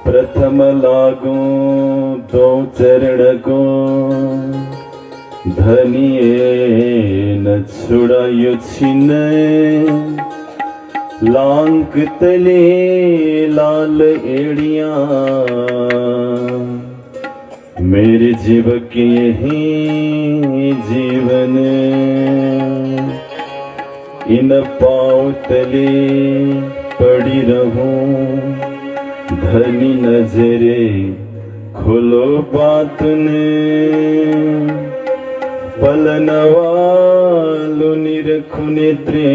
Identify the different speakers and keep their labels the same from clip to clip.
Speaker 1: प्रथम लागू दो चरण को धनिए न छुड़ायो छिने लांक तले लाल एड़िया मेरे जीव के यही जीवन इन पाँव तले पड़ी रहूं धनी नजरे खोलो बात ने पलनवालो निरखु नेत्रे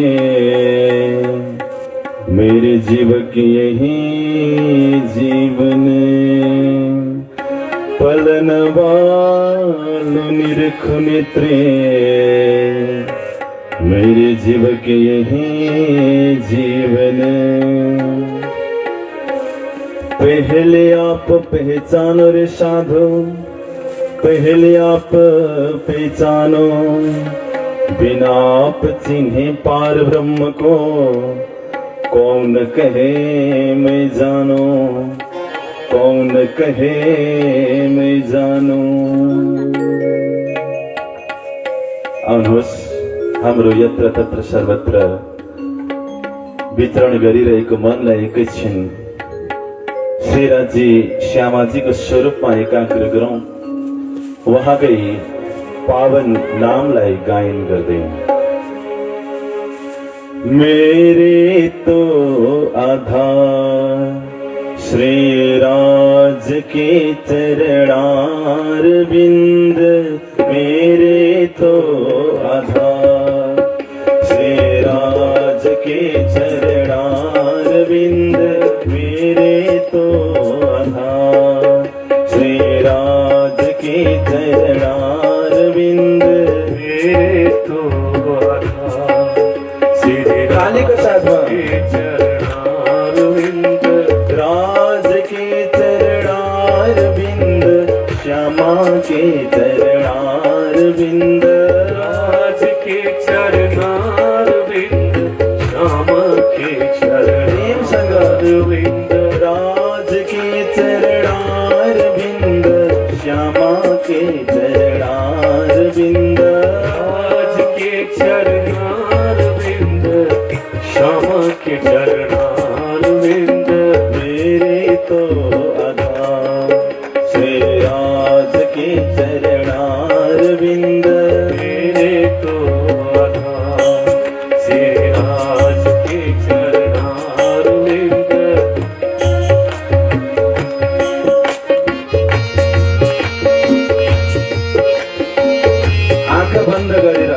Speaker 1: मेरे जीव के यही जीवन पलनवालो निरखु नेत्रे मेरे जीव के यही जीवन पहले आप पहचानो रे साधो पहले आप पहचानो बिना आप चिन्हे पार ब्रह्म को कौन कहे मैं जानो कौन कहे मैं जानो। आउनुहोस् हाम्रो यत्र तत्र सर्वत्र वितरण गरिरहेको मनलाई एकैछिन श्रीराजी श्यामाजीको स्वरूपमा एकाग्र गरौं उहाँकै पावन नामलाई गायन गर्दै। मेरे तो आधार श्रीराज के चरणार बिंद मेरे तो आधार श्रीराज के चरणार बिंद मेरे तो आधार श्रीराज के चरणार बिंद मेरे तो आधार श्री काली का साधवा के चरणार बिंद राज के चरणार बिंद श्यामा के चरणार बिंद राज के चरणार बिंद श्यामा के चरण संगार बिंद राज के चरणार बिंद श्यामा के चरणार बिंद राज के चरणार बिंद श्यामा के चरणार बिंद मेरे तो आधार श्रीराज के चरणार बिंद मेरे तो आधार श्रीराज के चरणार बिंद। आँखा बन्द गरेर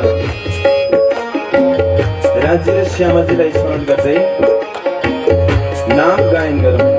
Speaker 1: राज्य र श्यामाजीलाई स्मरण गर्दै नाम गायन गरौँ।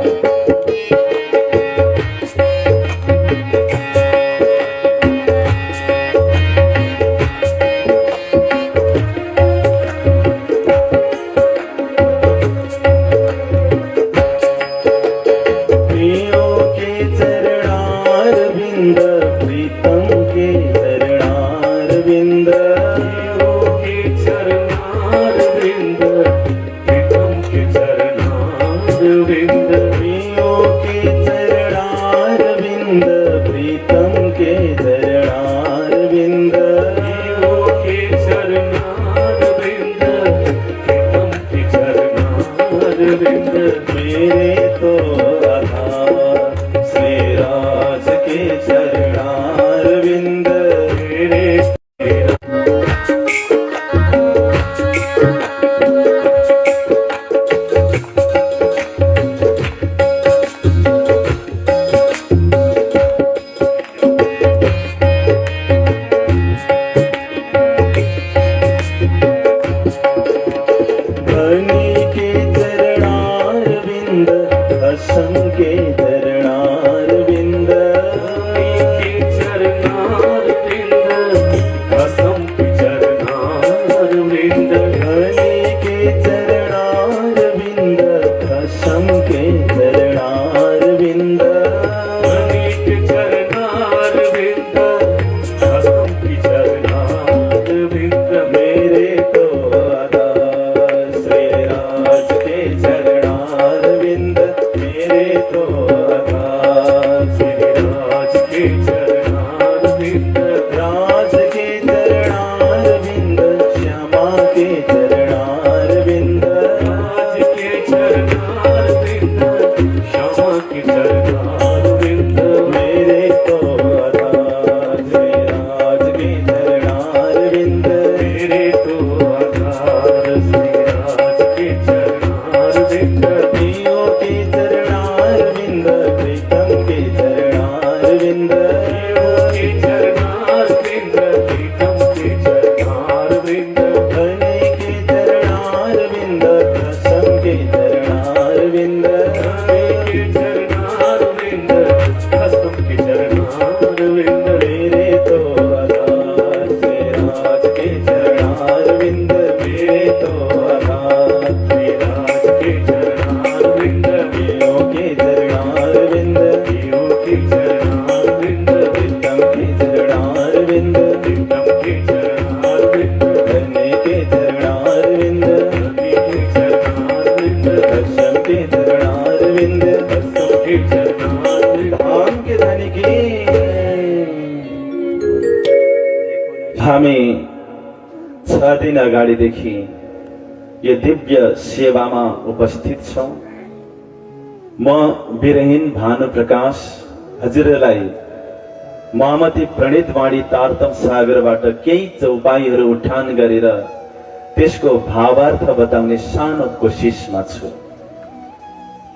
Speaker 1: तो गोविंद धाम के धनी की। हामी 6 दिन अगाडिदेखि यो दिव्य सेवामा उपस्थित छौं। म बिरहीन भानुप्रकाश हजुरलाई महामती प्रणितवाणी तारतम सागरबाट केही चौपाईहरू उठान गरेर त्यसको भावार्थ बताउने सानो कोसिसमा छु।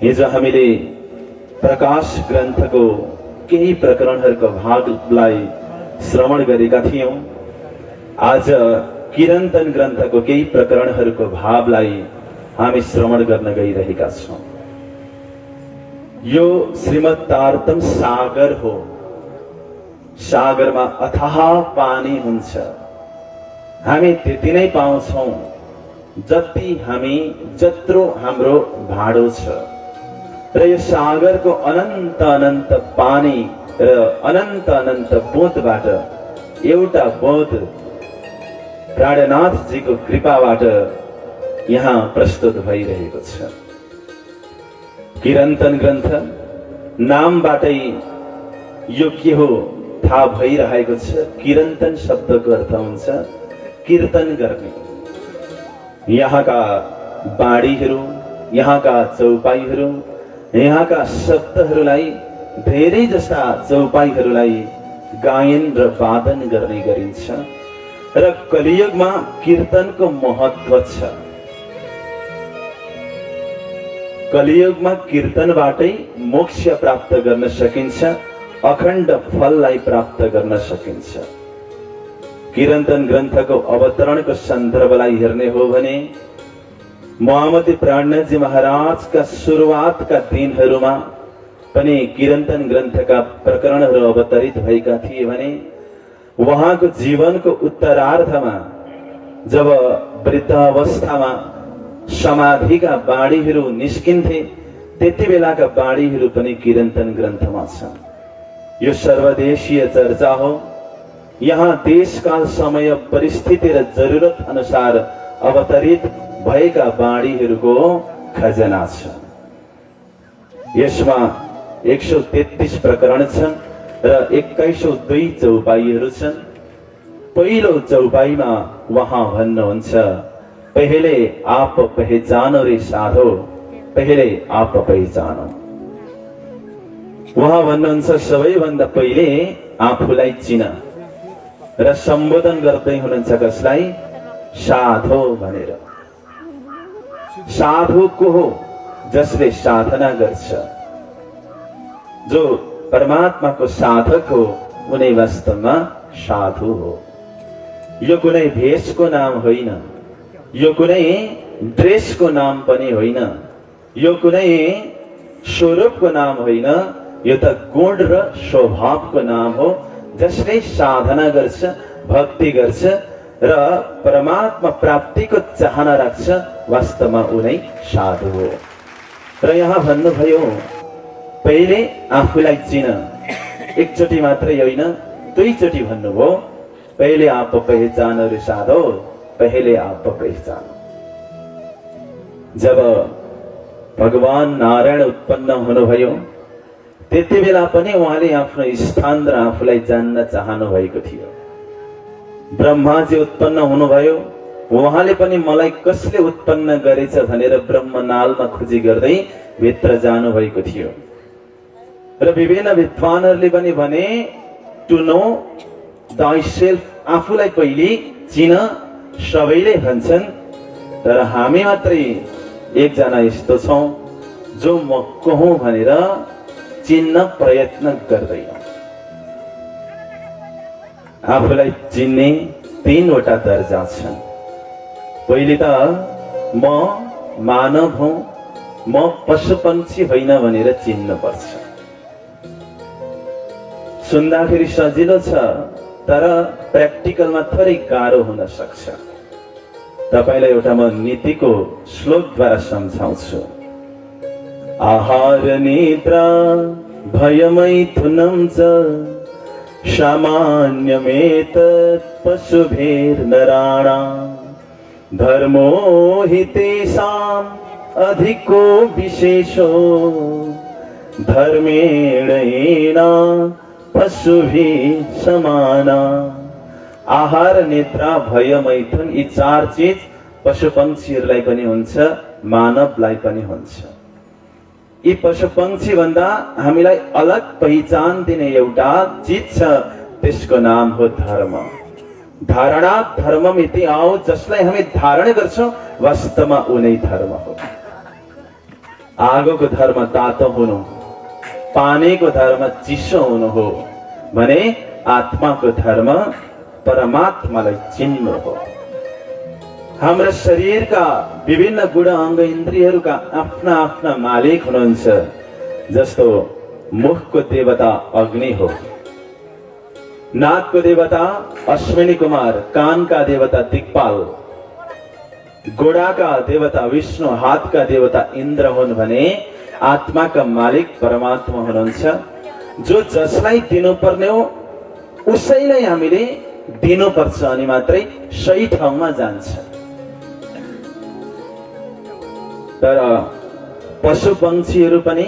Speaker 1: हिजो हामीले प्रकाश ग्रन्थको केही प्रकरणहरूको भागलाई श्रवण गरेका थियौं। आज किरन्तन ग्रन्थको केही प्रकरणहरूको भावलाई हामी श्रवण गर्न गइरहेका छौं। यो श्रीमद् तारतम सागर हो। सागरमा अथाह पानी हुन्छ। हामी त्यति नै पाउँछौं जत्रो हाम्रो भाडो छ। र यो सागरको अनन्त अनन्त पानी र अनन्त अनन्त बोधबाट एउटा बोध प्राणनाथजीको कृपाबाट यहाँ प्रस्तुत भइरहेको छ। किरन्तन ग्रन्थ नामबाटै यो के हो थाहा भइरहेको छ। किरन्तन शब्दको अर्थ हुन्छ कीर्तन गर्ने। यहाँका बाणीहरू, यहाँका चौपाईहरू, यहाँका शब्दहरूलाई, धेरै जस्ता चौपाईहरूलाई गायन र वादन गर्ने गरिन्छ। र कलियुगमा कीर्तनको महत्व छ। कलियुगमा कीर्तनबाटै मोक्ष प्राप्त गर्न सकिन्छ, अखण्ड फललाई प्राप्त गर्न सकिन्छ। किरन्तन ग्रन्थको अवतरणको सन्दर्भलाई हेर्ने हो भने महामती प्राणनाथजी महाराजका सुरुवातका दिनहरूमा पनि किरन्तन ग्रन्थका प्रकरणहरू अवतरित भएका थिए भने उहाँको जीवनको उत्तरार्धमा जब वृद्धावस्थामा समाधिका बाणीहरू निस्किन्थे त्यति बेलाका बाणीहरू पनि किरन्तन ग्रन्थमा छन्। यो सर्वदेशीय चर्चा हो। यहाँ देशकाल समय परिस्थिति र जरुरत अनुसार अवतरित भएका बाणीहरूको खजना छ। यसमा 133 प्रकरण छन् र 2102 चौपाईहरू छन्। पहिलो चौपाईमा उहाँ भन्नुहुन्छ, पहले आप पहचानो रे साधो, पहले आप पहचानो। उहाँ भन्नुहुन्छ सबैभन्दा पहिले आफूलाई चिन। र सम्बोधन गर्दै हुनुहुन्छ कसलाई? साधो भनेर। साधु को हो? जसले साधना गर्छ, जो परमात्माको साधक हो, उनी वास्तवमा साधु हो। यो कुनै भेषको नाम होइन, यो कुनै ड्रेसको नाम पनि होइन, यो कुनै स्वरूपको नाम होइन, यो त गुण र स्वभावको नाम हो। जसले साधना गर्छ, भक्ति गर्छ र परमात्मा प्राप्तिको चाहना राख्छ, वास्तवमा उनै साधु हो। र यहाँ भन्नुभयो पहिले आफूलाई चिन। एकचोटि मात्रै होइन, दुईचोटि भन्नुभयो, पहिले आप पहिचान रे साधो, पहिले आप पहिचान। जब भगवान नारायण उत्पन्न हुनुभयो त्यति बेला पनि उहाँले आफ्नो स्थान र आफूलाई जान्न चाहनु भएको थियो। ब्रह्माजी उत्पन्न हुनुभयो, उहाँले पनि मलाई कसले उत्पन्न गरेछ भनेर ब्रह्मनालमा खोजी गर्दै भित्र जानु भएको थियो। र विभिन्न विद्वानहरूले पनि भने टु नो thyself, आफूलाई पहिले चिन सबैले भन्छन्। तर हामी मात्रै एकजना यस्तो छौं जो म को हुँ भनेर चिन्न प्रयत्न गर्दैन। आफूलाई चिन्ने 3 वटा दर्जा छन्। पहिले त म मानव हुँ, म पशुपक्षी होइन भनेर चिन्नु पर्छ। सुन्दाखेरि सजिलो छ, तर प्र्याक्टिकलमा थोरै गाह्रो हुन सक्छ। तपाईलाई एउटा म नीतिको श्लोकद्वारा सम्झाउँछु। आहार निद्रा भयमैथुनं च सामान्यमेतत् पशुभिर्नराणां धर्मो हि तेषां अधिको विशेषो धर्मेण पशुभिः समाना। आहार, निद्रा, भय, मैथुन यी 4 चीज पशु पंक्षीहरूलाई पनि हुन्छ, मानवलाई पनि हुन्छ। यी पशु पंक्षी भन्दा हामीलाई अलग पहिचान दिने एउटा चीज छ, त्यसको नाम हो धर्म। धारणा धर्मम इति आओ, जसलाई हामी धारण गर्छौं वास्तवमा उनै धर्म हो। आगोको धर्म तातो हुनु, पानीको धर्म चिसो हुनु हो भने आत्माको धर्म परमात्मालाई चिन्नु हो। हाम्रो शरीरका विभिन्न गुण अंग इन्द्रियहरूका आफ्ना आफ्ना मालिक हुनुहुन्छ। जस्तो मुखको देवता अग्नि हो, नाकको देवता अश्विनी कुमार, कानका देवता दिक्पाल, गोडाका देवता विष्णु, हातका देवता इन्द्र हुन् भने आत्माका मालिक परमात्मा हुनुहुन्छ। जो जसलाई दिनुपर्ने हो उसैलाई हामीले दिनुपर्छ अनि मात्रै सही ठाउँमा जान्छ। तर पशु पंक्षीहरू पनि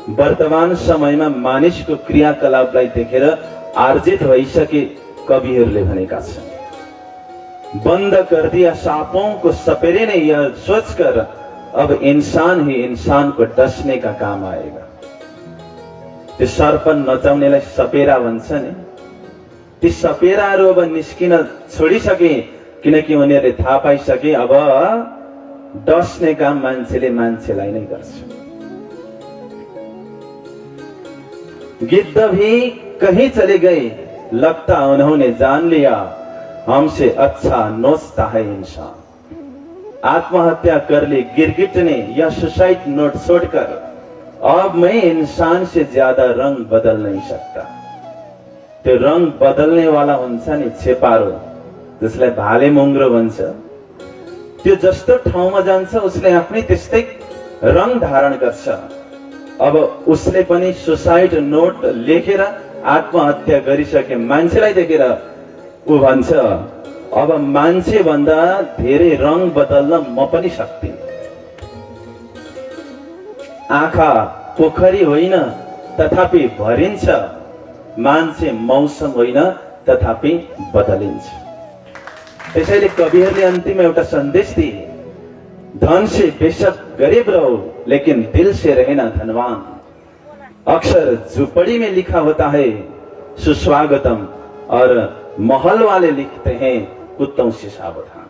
Speaker 1: वर्तमान समयमा मानिसको क्रियाकलापलाई देखेर आर्जित भइसके कविहरूले भनेका छन्। बंद कर दिया सांपों को सपेरे ने, यह सोचकर अब इंसान ही इंसान को डसने का काम आएगा। त्यो सर्प नचाउनेलाई सपेरा भन्छ नि, ती सपेराहरू अब निस्किन छोडिसके, किनकि उनीहरूले थाहा पाइसके अब डस्ने काम मान्छेले मान्छेलाई नै गर्छ। गिद्ध भी कहीं चले गए, लगता उन्होंने जान लिया, हमसे अच्छा नोचता है इंसान। आत्महत्या कर ली गिरगिट ने, यह सुसाइड नोट छोड़कर अब मैं इंसान से ज्यादा रंग बदल नहीं सकता। त्यो रंग बदल्ने वाला हुन्छ नि छेपारो, जसलाई भाले मुङ्ग्रो भन्छ, त्यो जस्तो ठाउँमा जान्छ उसले आफ्नै त्यस्तै रंग धारण गर्छ। अब उसले पनि सुसाइड नोट लेखेर आत्महत्या गरिसके मान्छेलाई देखेर उ भन्छ अब मान्छे भन्दा धेरै रंग बदल्न म पनि सक्दिन। आँखा पोखरी होइन तथापि भरिन्छ, मान्छे मौसम होइन तथापि बदलिन्छ। त्यसैले कविहरूले अन्तिम एउटा सन्देश दिए, धन से बेशक गरीब रहो लेकिन दिल से रहना धनवान। अक्सर झुपड़ी में लिखा होता है सुस्वागतम और महल वाले लिखते हैं कुत्तों से सावधान।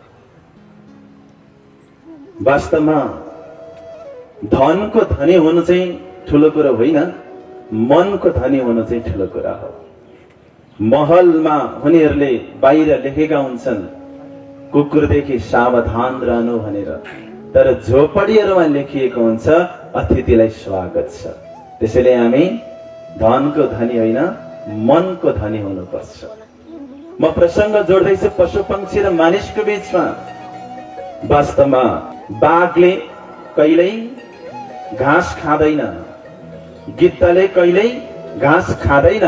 Speaker 1: वास्तवमा धनको धनी हुनु चाहिँ ठुलो कुरा होइन, मनको धनी हुनु चाहिँ ठुलो कुरा हो। महलमा उनीहरूले बाहिर लेखेका हुन्छन् कुकुरदेखि सावधान रहनु भनेर, तर झोपडीहरूमा लेखिएको हुन्छ अतिथिलाई स्वागत छ। त्यसैले हामी धनको धनी होइन मनको धनी हुनुपर्छ। म प्रसंग जोड्दैछु पशु पंक्षी र मानिसको बीचमा। वास्तवमा बाघले कहिल्यै घाँस खाँदैन, गिद्धले कहिल्यै घाँस खाँदैन,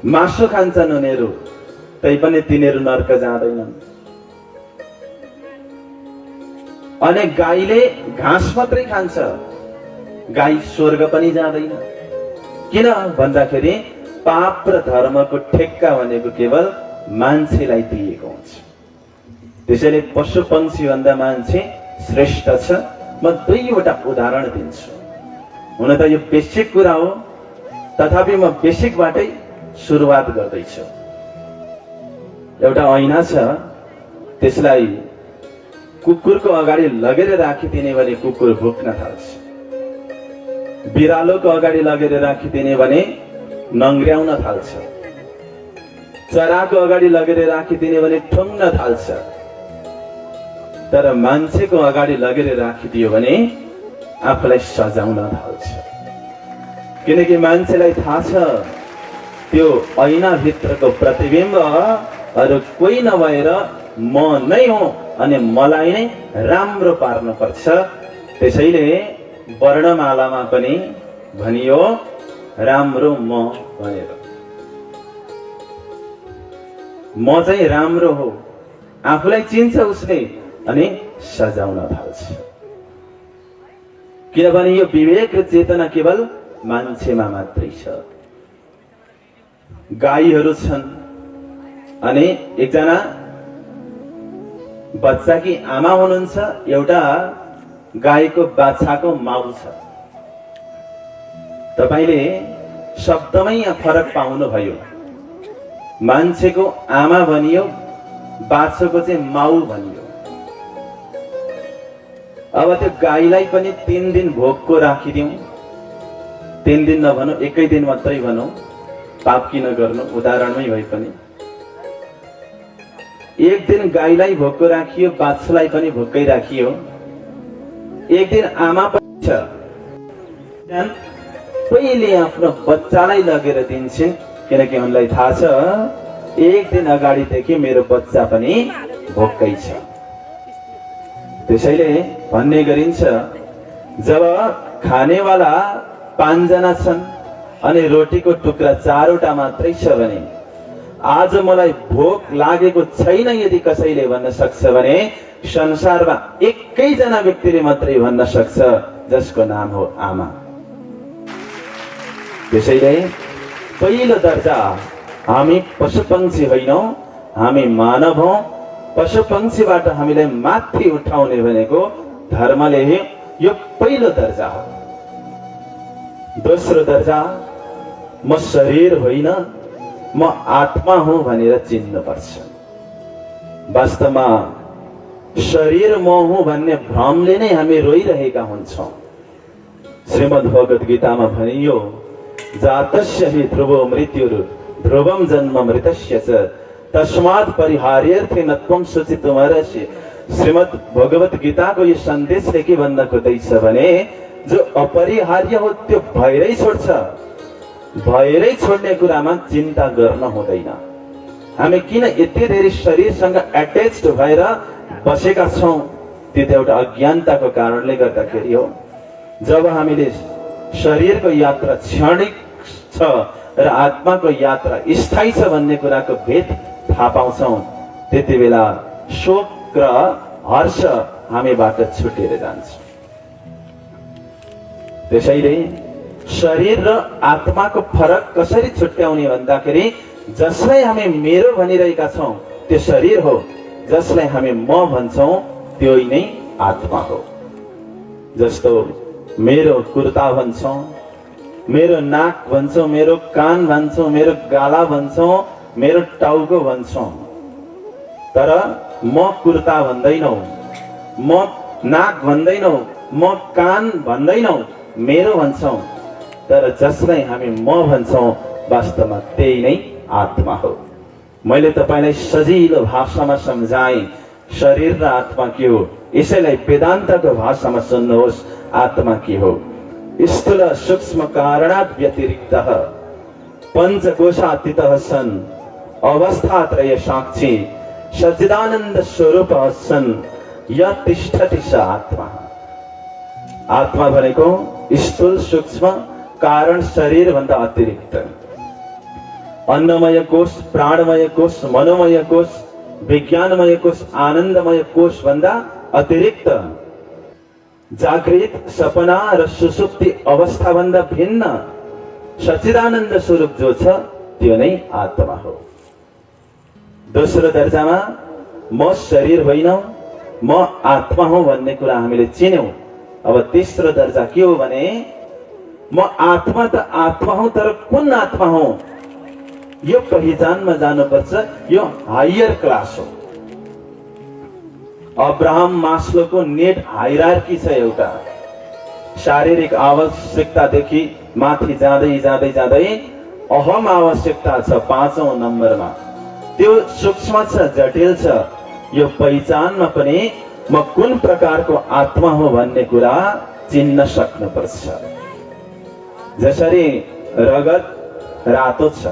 Speaker 1: मासु खान्छन् उनीहरू, तैपनि तिनीहरू नर्क जाँदैनन्। अनि गाईले घाँस मात्रै खान्छ, गाई स्वर्ग पनि जाँदैन। किन भन्दाखेरि पाप र धर्मको ठेक्का भनेको केवल मान्छेलाई दिएको हुन्छ। त्यसैले पशु पंक्षी भन्दा मान्छे श्रेष्ठ छ। म 2वटा उदाहरण दिन्छु। हुन त यो बेसिक कुरा हो, तथापि म बेसिकबाटै सुरुवात गर्दैछु। एउटा ऐना छ, त्यसलाई कुकुरको अगाडि लगेर राखिदिने भने कुकुर भुक्न थाल्छ। बिरालोको अगाडि लगेर राखिदिने भने नङ्ग्र्याउन थाल्छ। चराको अगाडि लगेर राखिदिने भने ठुङ्न थाल्छ। तर मान्छेको अगाडि लगेर राखिदियो भने आफूलाई सजाउन थाल्छ। किनकि मान्छेलाई थाहा छ त्यो ऐना भित्रको प्रतिबिम्ब अरू कोही नभएर म नै हो अनि मलाई नै राम्रो पार्नु पर्छ। त्यसैले वर्णमालामा पनि भनियो राम्रो म भनेर। म चाहिँ राम्रो हो, आफूलाई चिन्छ उसले अनि सजाउन थाल्छ। किनभने यो विवेक र चेतना केवल मान्छेमा मात्रै छ। गाईहरू छन् अनि एकजना बच्चाकी आमा हुनुहुन्छ, एउटा गाईको बाछाको माउ छ। तपाईले शब्दमै यहाँ फरक पाउनुभयो। मान्छेको आमा भनियो, बाछोको चाहिँ माउ भनियो। अब त्यो गाईलाई पनि 3 दिन भोकको राखिदिउँ, 3 दिन नभनौँ, 1 दिन मात्रै भनौँ, पाप किन गर्नु, उदाहरणमै भए पनि। 1 दिन गाईलाई भोकको राखियो, बाछोलाई पनि भोकै राखियो। 1 दिन आमा पनि छ, पहिले आफ्नो बच्चालाई लगेर दिन्छन्, किनकि उनलाई थाहा छ 1 दिन अगाडिदेखि मेरो बच्चा पनि भोकै छ। त्यसैले भन्ने गरिन्छ, जब खानेवाला 5 जना छन् अनि रोटीको टुक्रा 4वटा मात्रै छ भने, आज मलाई भोक लागेको छैन यदि कसैले भन्न सक्छ भने, संसारमा 1 जना व्यक्तिले मात्रै भन्न सक्छ, जसको नाम हो आमा। त्यसैले पहिलो दर्जा हामी पशुपक्षी होइनौं, हामी मानव हौं। पशुपक्षीबाट हामीलाई माथि उठाउने भनेको धर्मले यो पहिलो दर्जा हो। दोस्रो दर्जा, म शरीर होइन, म आत्मा हुँ भनेर चिन्नुपर्छ। वास्तवमा शरीर म हुँ भन्ने भ्रमले नै हामी रोइरहेका हुन्छौं। श्रीमद् भगवत गीतामा भनियो, जातस्य हि ध्रुवो मृत्युर् ध्रुवम जन्म मृतस्य च तस्मात् परिहार्यर्थे न त्वं शुचितुमर्हसि। श्रीमद् भगवत गीताको यो सन्देशले के भन्न खोज्दैछ भने, जो अपरिहार्य हो त्यो भएरै छोड्छ। भएरै छोड्ने कुरामा चिन्ता गर्न हुँदैन। हामी किन यति धेरै शरीरसँग एट्याच्ड भएर बसेका छौं, त्यो त एउटा अज्ञानताको कारणले गर्दाखेरि हो। जब हामीले शरीरको यात्रा क्षणिक छ र आत्माको यात्रा स्थायी छ भन्ने कुराको भेद थाहा पाउँछौं, त्यति बेला शोक र हर्ष हामीबाट छुटेर जान्छ। त्यसैले शरीर र आत्माको फरक कसरी छुट्याउने भन्दाखेरि, जसलाई हामी मेरो भनिरहेका छौं त्यो शरीर हो, जसलाई हामी म भन्छौं त्यो नै आत्मा हो। जस्तो मेरो कुर्ता भन्छौं, मेरो नाक भन्छौं, मेरो कान भन्छौं, मेरो गाला भन्छौं, मेरो टाउको भन्छौं, तर म कुर्ता भन्दैनौ, म नाक भन्दैनौ, म कान भन्दैनौ, मेरो भन्छौं। तर जसलाई हामी म भन्छौं वास्तवमा त्यही नै आत्मा हो। मैले तपाईलाई सजिलो भाषामा सम्झाएँ शरीर र आत्मा के हो। यसैलाई वेदान्तको भाषामा सुन्नुहोस्, आत्मा के हो। स्थूल सूक्ष्म कारणात् व्यतिरिक्तः पंचकोशातीतः सन् अवस्थात्रय साक्षी सच्चिदानंद स्वरूपः सन् य तिष्ठति स आत्मा। आत्मा भनेको स्थूल सूक्ष्म कारण शरीर भन्दा अतिरिक्त अन्नमय कोश, प्राणमय कोश, मनोमय कोश, विज्ञानमय कोश, आनन्दमय कोश भन्दा अतिरिक्त जागृत, सपना र सुसुप्ति अवस्था भन्दा भिन्न सच्चिदानन्द स्वरूप जो छ त्यो नै आत्मा हो। दोस्रो दर्जामा म शरीर होइन, म आत्मा हो भन्ने कुरा हामीले चिन्यौं। अब तेस्रो दर्जा के हो भने, म आत्मा त आत्मा हूं, तर कुन आत्मा हो यो पहिचानमा जानुपर्छ। यो हायर क्लास हो। अब्राहम मास्लोको नेट हायरार्की छ। एउटा शारीरिक आवश्यकतादेखि माथि जाँदै जाँदै जाँदै अहम आवश्यकता छ 5औं नम्बरमा। त्यो सूक्ष्म छ, जटिल छ। यो पहिचानमा पनि म कुन प्रकारको आत्मा हो भन्ने कुरा चिन्न सक्नुपर्छ। जसरी रगत रातो छ,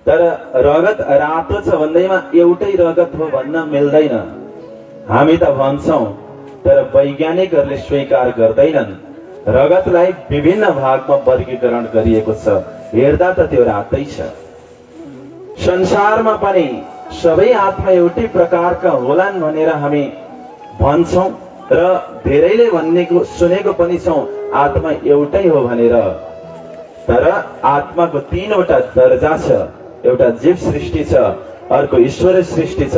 Speaker 1: तर रगत रातो छ भन्दैमा एउटै रगत हो भन्न मिल्दैन। हामी त भन्छौं, तर वैज्ञानिकहरूले स्वीकार गर्दैनन्। रगतलाई विभिन्न भागमा वर्गीकरण गरिएको छ, हेर्दा त त्यो रातै छ। संसारमा पनि सबै आत्मा एउटै प्रकारका होलान् भनेर हामी भन्छौं, र धेरैले भन्नेको सुनेको पनि छौँ आत्मा एउटै हो भनेर। तर आत्माको तीनवटा दर्जा छ। एउटा जीव सृष्टि छ, अर्को ईश्वर सृष्टि छ,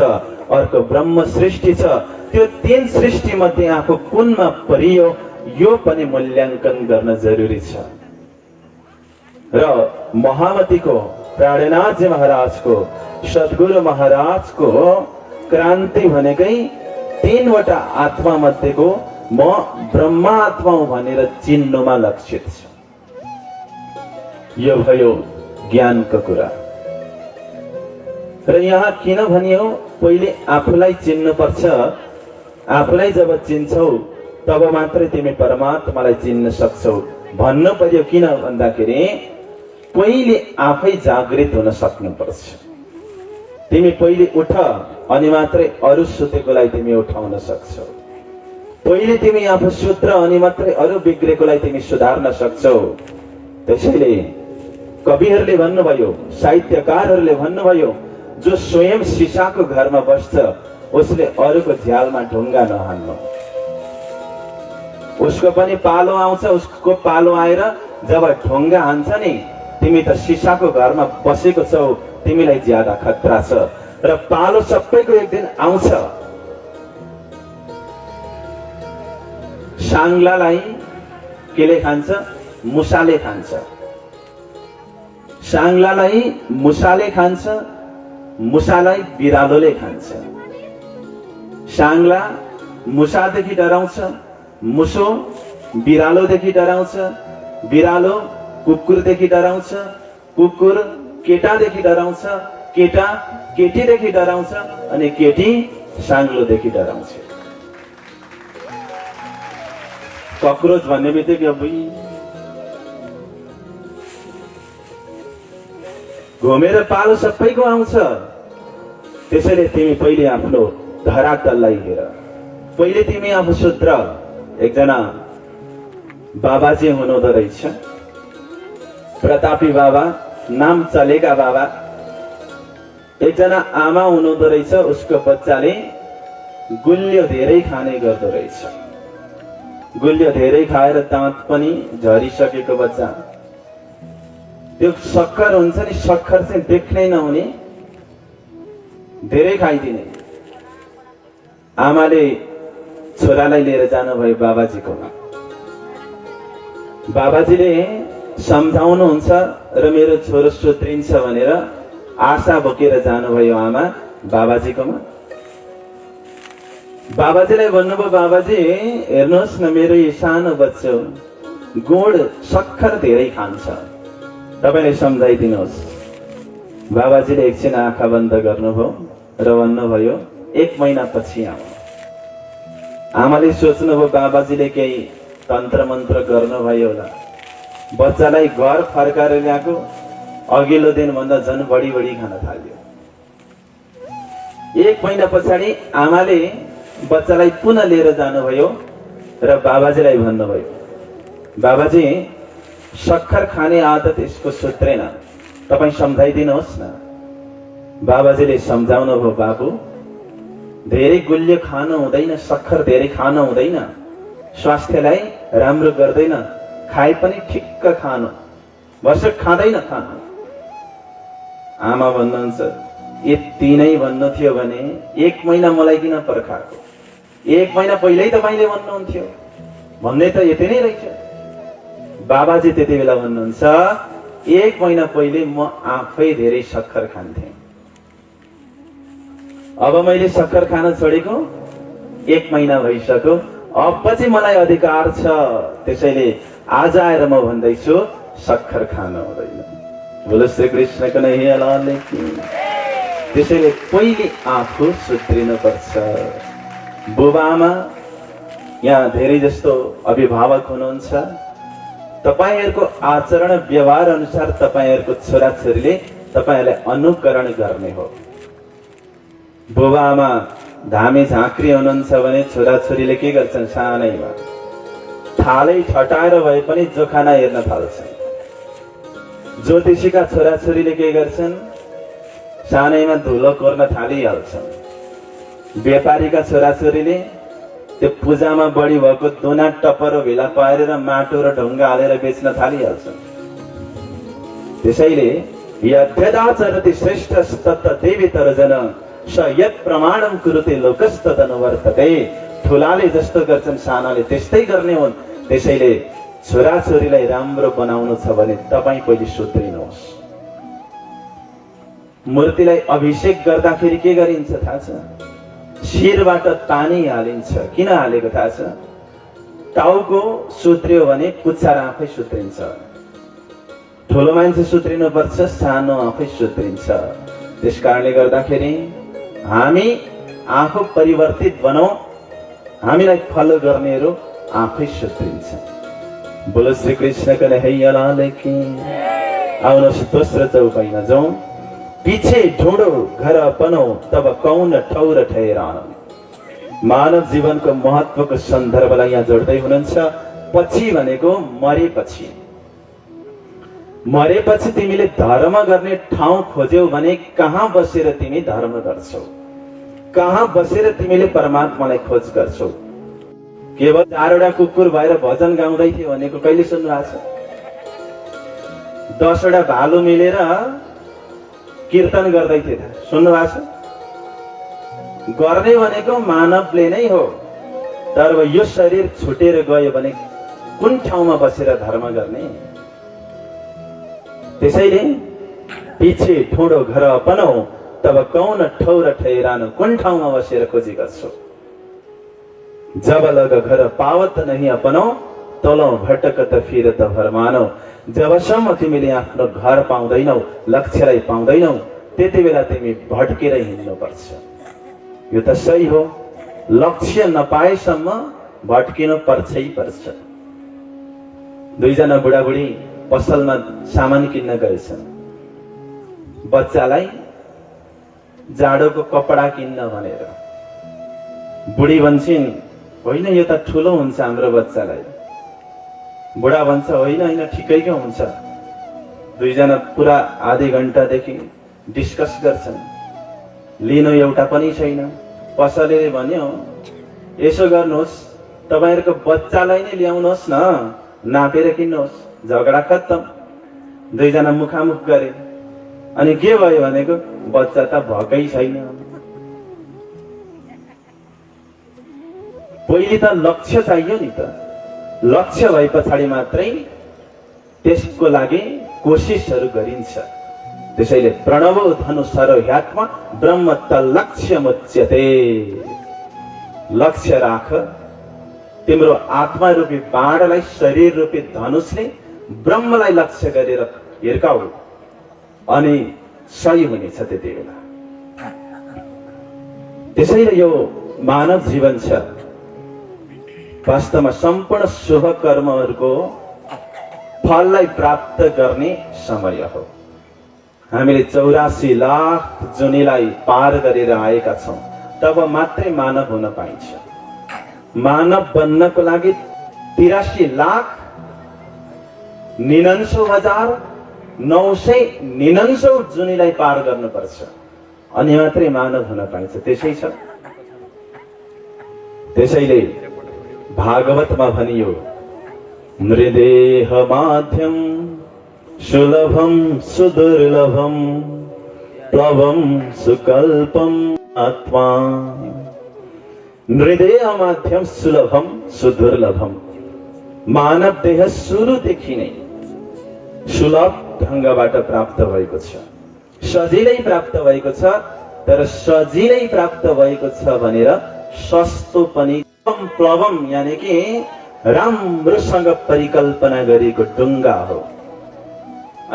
Speaker 1: अर्को ब्रह्म सृष्टि छ। त्यो तीन सृष्टि मध्ये आफू कुनमा परियो यो पनि मूल्याङ्कन गर्न जरुरी छ। र महामतीको प्राणनाथजी महाराजको सद्गुरु महाराजको क्रान्ति भनेकै तीनवटा आत्मा मध्येको म ब्रह्मा आत्मा हुँ भनेर चिन्नुमा लक्षित छ। यो भयो ज्ञानको कुरा। र यहाँ किन भनियो पहिले आफूलाई चिन्नु पर्छ। आफूलाई जब चिन्छौ तब मात्रै तिमी परमात्मालाई चिन्न सक्छौ भन्नु पर्यो। किन भन्दाखेरि पहिले आफै जागृत हुन सक्नुपर्छ। तिमी पहिले उठ अनि मात्रै अरू सुतेकोलाई तिमी उठाउन सक्छौ। पहिले तिमी आफू सुत्र अनि मात्रै अरू बिग्रेकोलाई तिमी सुधार्न सक्छौ। त्यसैले कविहरूले भन्नुभयो, साहित्यकारहरूले भन्नुभयो, जो स्वयं सिसाको घरमा बस्छ उसले अरूको झ्यालमा ढुङ्गा नहान्नु। उसको पनि पालो आउँछ। उसको पालो आएर जब ढुङ्गा हान्छ नि, तिमी त सिसाको घरमा बसेको छौ, तिमीलाई ज्यादा खतरा छ। र पालो सबैको एक दिन आउँछ। साङ्लालाई केले खान्छ? मुसाले खान्छ। साङ्लालाई मुसाले खान्छ, मुसालाई बिरालोले खान्छ। साङ्ला मुसादेखि डराउँछ, मुसो बिरालोदेखि डराउँछ, बिरालो कुकुरदेखि डराउँछ, कुकुर केटादेखि डराउँछ, केटा केटीदेखि डराउँछ, अनि केटी साङ्लोदेखि डराउँछ। कक्रोच भन्ने बित्तिकै घुमेर पालो सबैको आउँछ। त्यसैले तिमी पहिले आफ्नो धरातललाई हेर। पहिले तिमी आफू शुद्र। एकजना बाबाजी हुनुहुँदो रहेछ, प्रतापी बाबा, नाम चलेका बाबा। एकजना आमा हुनुहुँदो रहेछ, उसको बच्चाले गुलियो धेरै खाने गर्दो रहेछ। गुलियो धेरै खाएर दाँत पनि झरिसकेको बच्चा। त्यो सक्खर हुन्छ नि, सक्खर चाहिँ देख्नै नहुने, धेरै खाइदिने। आमाले छोरालाई लिएर जानुभयो बाबाजीकोमा। बाबाजीले सम्झाउनुहुन्छ र मेरो छोरो सुध्रिन्छ भनेर आशा बोकेर जानुभयो आमा बाबाजीकोमा। बाबाजीलाई भन्नुभयो, बाबाजी हेर्नुहोस् न, मेरो यो सानो बच्चा गुड सक्खर धेरै खान्छ, तपाईँले सम्झाइदिनुहोस्। बाबाजीले एकछिन आँखा बन्द गर्नुभयो र भन्नुभयो, 1 महिनापछि आउनु। आमाले सोच्नुभयो बाबाजीले केही तन्त्र मन्त्र गर्नुभयो होला। बच्चालाई घर फर्काएर ल्याएको, अघिल्लो दिन भन्दा झन् बढी खान थाल्यो। 1 महिना पछाडि आमाले बच्चालाई पुनः लिएर जानुभयो र बाबाजीलाई भन्नुभयो, बाबाजी सक्खर खाने आदत यसको सुध्रेन, तपाईँ सम्झाइदिनुहोस् न। बाबाजीले सम्झाउनु भयो, बाबु धेरै गुलियो खानु हुँदैन, सक्खर धेरै खानु हुँदैन, स्वास्थ्यलाई राम्रो गर्दैन, खाए पनि ठिक्क खानु, भर्सक खाँदैन खानु। आमा भन्नुहुन्छ, यति नै भन्नु थियो भने 1 महिना मलाई किन पर्खाएको? 1 महिना पहिल्यै तपाईँले भन्नुहुन्थ्यो, भन्ने त यति नै रहेछ। बाबाजी त्यति बेला भन्नुहुन्छ, 1 महिना पहिले म आफै धेरै सक्खर खान्थेँ, अब मैले सक्खर खान छोडेको 1 महिना भइसक्यो, अब पछि मलाई अधिकार छ। त्यसैले आज आएर म भन्दैछु सक्खर खानु हुँदैन। बोलो श्री कृष्णको नै लाल की। त्यसैले पहिले आफू सुध्रिनु पर्छ। बुबा आमा यहाँ धेरै जस्तो अभिभावक हुनुहुन्छ, तपाईहरुको आचरण व्यवहार अनुसार तपाईहरुको छोराछोरीले तपाईहरुलाई अनुकरण गर्ने हो। बुबा आमा धामी झाँक्री हुनुहुन्छ भने छोराछोरीले के गर्छन्? सानैमा थालै ठटाएर भए पनि जोखाना हेर्न थाल्छन्। ज्योतिषीका छोराछोरीले के गर्छन्? सानैमा धुलो कोर्न थालिहाल्छन्। व्यापारीका छोराछोरीले त्यो पूजामा बढी भएको दोना टपरो भेला पारेर माटो र ढुङ्गा हालेर बेच्न थालिहाल्छन्। त्यसैले यद्यदाचरति श्रेष्ठस्तत्र देवीतरजन स यत् प्रमाणं कुरुते लोकस्तदनुवर्तते। ठुलाले जस्तो गर्छन् सानाले त्यस्तै गर्ने हुन्। त्यसैले छोराछोरीलाई राम्रो बनाउनु छ भने तपाईँ पहिले सुध्रिनुहोस्। मूर्तिलाई अभिषेक गर्दाखेरि के गरिन्छ थाहा छ? शिरबाट पानी हालिन्छ। किन हालेको थाहा छ? टाउको सुध्रियो भने पुच्छर आफै सुध्रिन्छ। ठुलो मान्छे सुध्रिनु पर्छ, सानो आफै सुध्रिन्छ। त्यस कारणले गर्दाखेरि हामी आफू परिवर्तित बनाऊ, हामीलाई फलो गर्नेहरू आफै सुध्रिन्छ। बोलो श्री कृष्ण कन्हैया लाल की। आउनुहोस् दोस्रो चौपाइमा जाउँ। पीछे ढूंढो घर अपनो तब कौन ठौर ठहरानो। मानव जीवनको महत्वको सन्दर्भलाई यहाँ जोड्दै हुनुहुन्छ। पछि भनेको मरेपछि। मरेपछि तिमीले धर्म गर्ने ठाउँ खोज्यौ भने कहाँ बसेर तिमी धर्म गर्छौ? कहाँ बसेर तिमीले परमात्मालाई खोज गर्छौ? केवल 4वटा कुकुर भएर भजन गाउँदै थियो भनेको कहिले सुन्नु भएको छ? 10वटा भालु मिलेर कीर्तन गर्दै थिए, सुन्नु भएको छ? गर्ने भनेको मानवले नै हो। तर यो शरीर छुटेर गयो भने कुन ठाउँमा बसेर धर्म गर्ने? त्यसैले पछि ढूंढो घर अपनो तब कौन ठौर ठहरानो। कुन ठाउँमा बसेर खोजी गर्छौ? जब लग घर पावत नहीं अपनो तलो भटकत फिरत भरमानो। जबसम्म तिमीले आफ्नो घर पाउँदैनौ, लक्ष्यलाई पाउँदैनौ, त्यति बेला तिमी भट्केर हिँड्नुपर्छ। यो त सही हो। लक्ष्य नपाएसम्म भट्किनु पर्छै पर्छ। 2 जना बुढाबुढी पसलमा सामान किन्न गएछन्। बच्चालाई जाडोको कपडा किन्न भनेर। बुढी भन्छन् होइन यो त ठुलो हुन्छ हाम्रो बच्चालाई। बुढा भन्छ होइन होइन ठिकैको हुन्छ। 2 जना पुरा आधी घण्टादेखि डिस्कस गर्छन्। लिनु एउटा पनि छैन। पसलेले भन्यो यसो गर्नुहोस्, तपाईहरुको बच्चालाई नै ल्याउनुहोस् न, नापेर किन्नुहोस्। झगडा खत्तम। 2 जना मुखामुख गरे। अनि के भयो भनेको बच्चा त भकै छैन। पहिले त लक्ष्य चाहियो नि त। लक्ष्य भए पछाडि मात्रै त्यसको लागि कोशिशहरू गरिन्छ। त्यसैले प्रणवो धनु सरोह्यात्म ब्रह्म तल्लक्ष्य मुच्यते। लक्ष्य राख। तिम्रो आत्मा रूपी बाणलाई शरीर रूपी धनुषले ब्रह्मलाई लक्ष्य गरेर हिर्काऊ अनि सही हुनेछ त्यति बेला। त्यसैले यो मानव जीवन छ वास्तवमा सम्पूर्ण शुभ कर्महरूको फललाई प्राप्त गर्ने समय हो। हामीले 84 लाख जुनीलाई पार गरेर आएका छौं, तब मात्रै मानव हुन पाइन्छ। मानव बन्नको लागि 83 लाख 99,999 जुनीलाई पार गर्नुपर्छ, अनि मात्रै मानव हुन पाइन्छ। त्यसै छ। त्यसैले भागवतमा भनियो मृदेह माध्यम सुलभम सुदुर्लभम प्लवम सुकल्पम आत्मा। मृदेह माध्यम सुलभम सुदुर्लभम। मानव देह सुरुदेखि नै सुलभ ढंगबाट प्राप्त भएको छ, सजिलै प्राप्त भएको छ। तर सजिलै प्राप्त भएको छ भनेर सस्तो पनि। प्लवम यानी कि राम्रोसँग परिकल्पना गरेको डुङ्गा हो।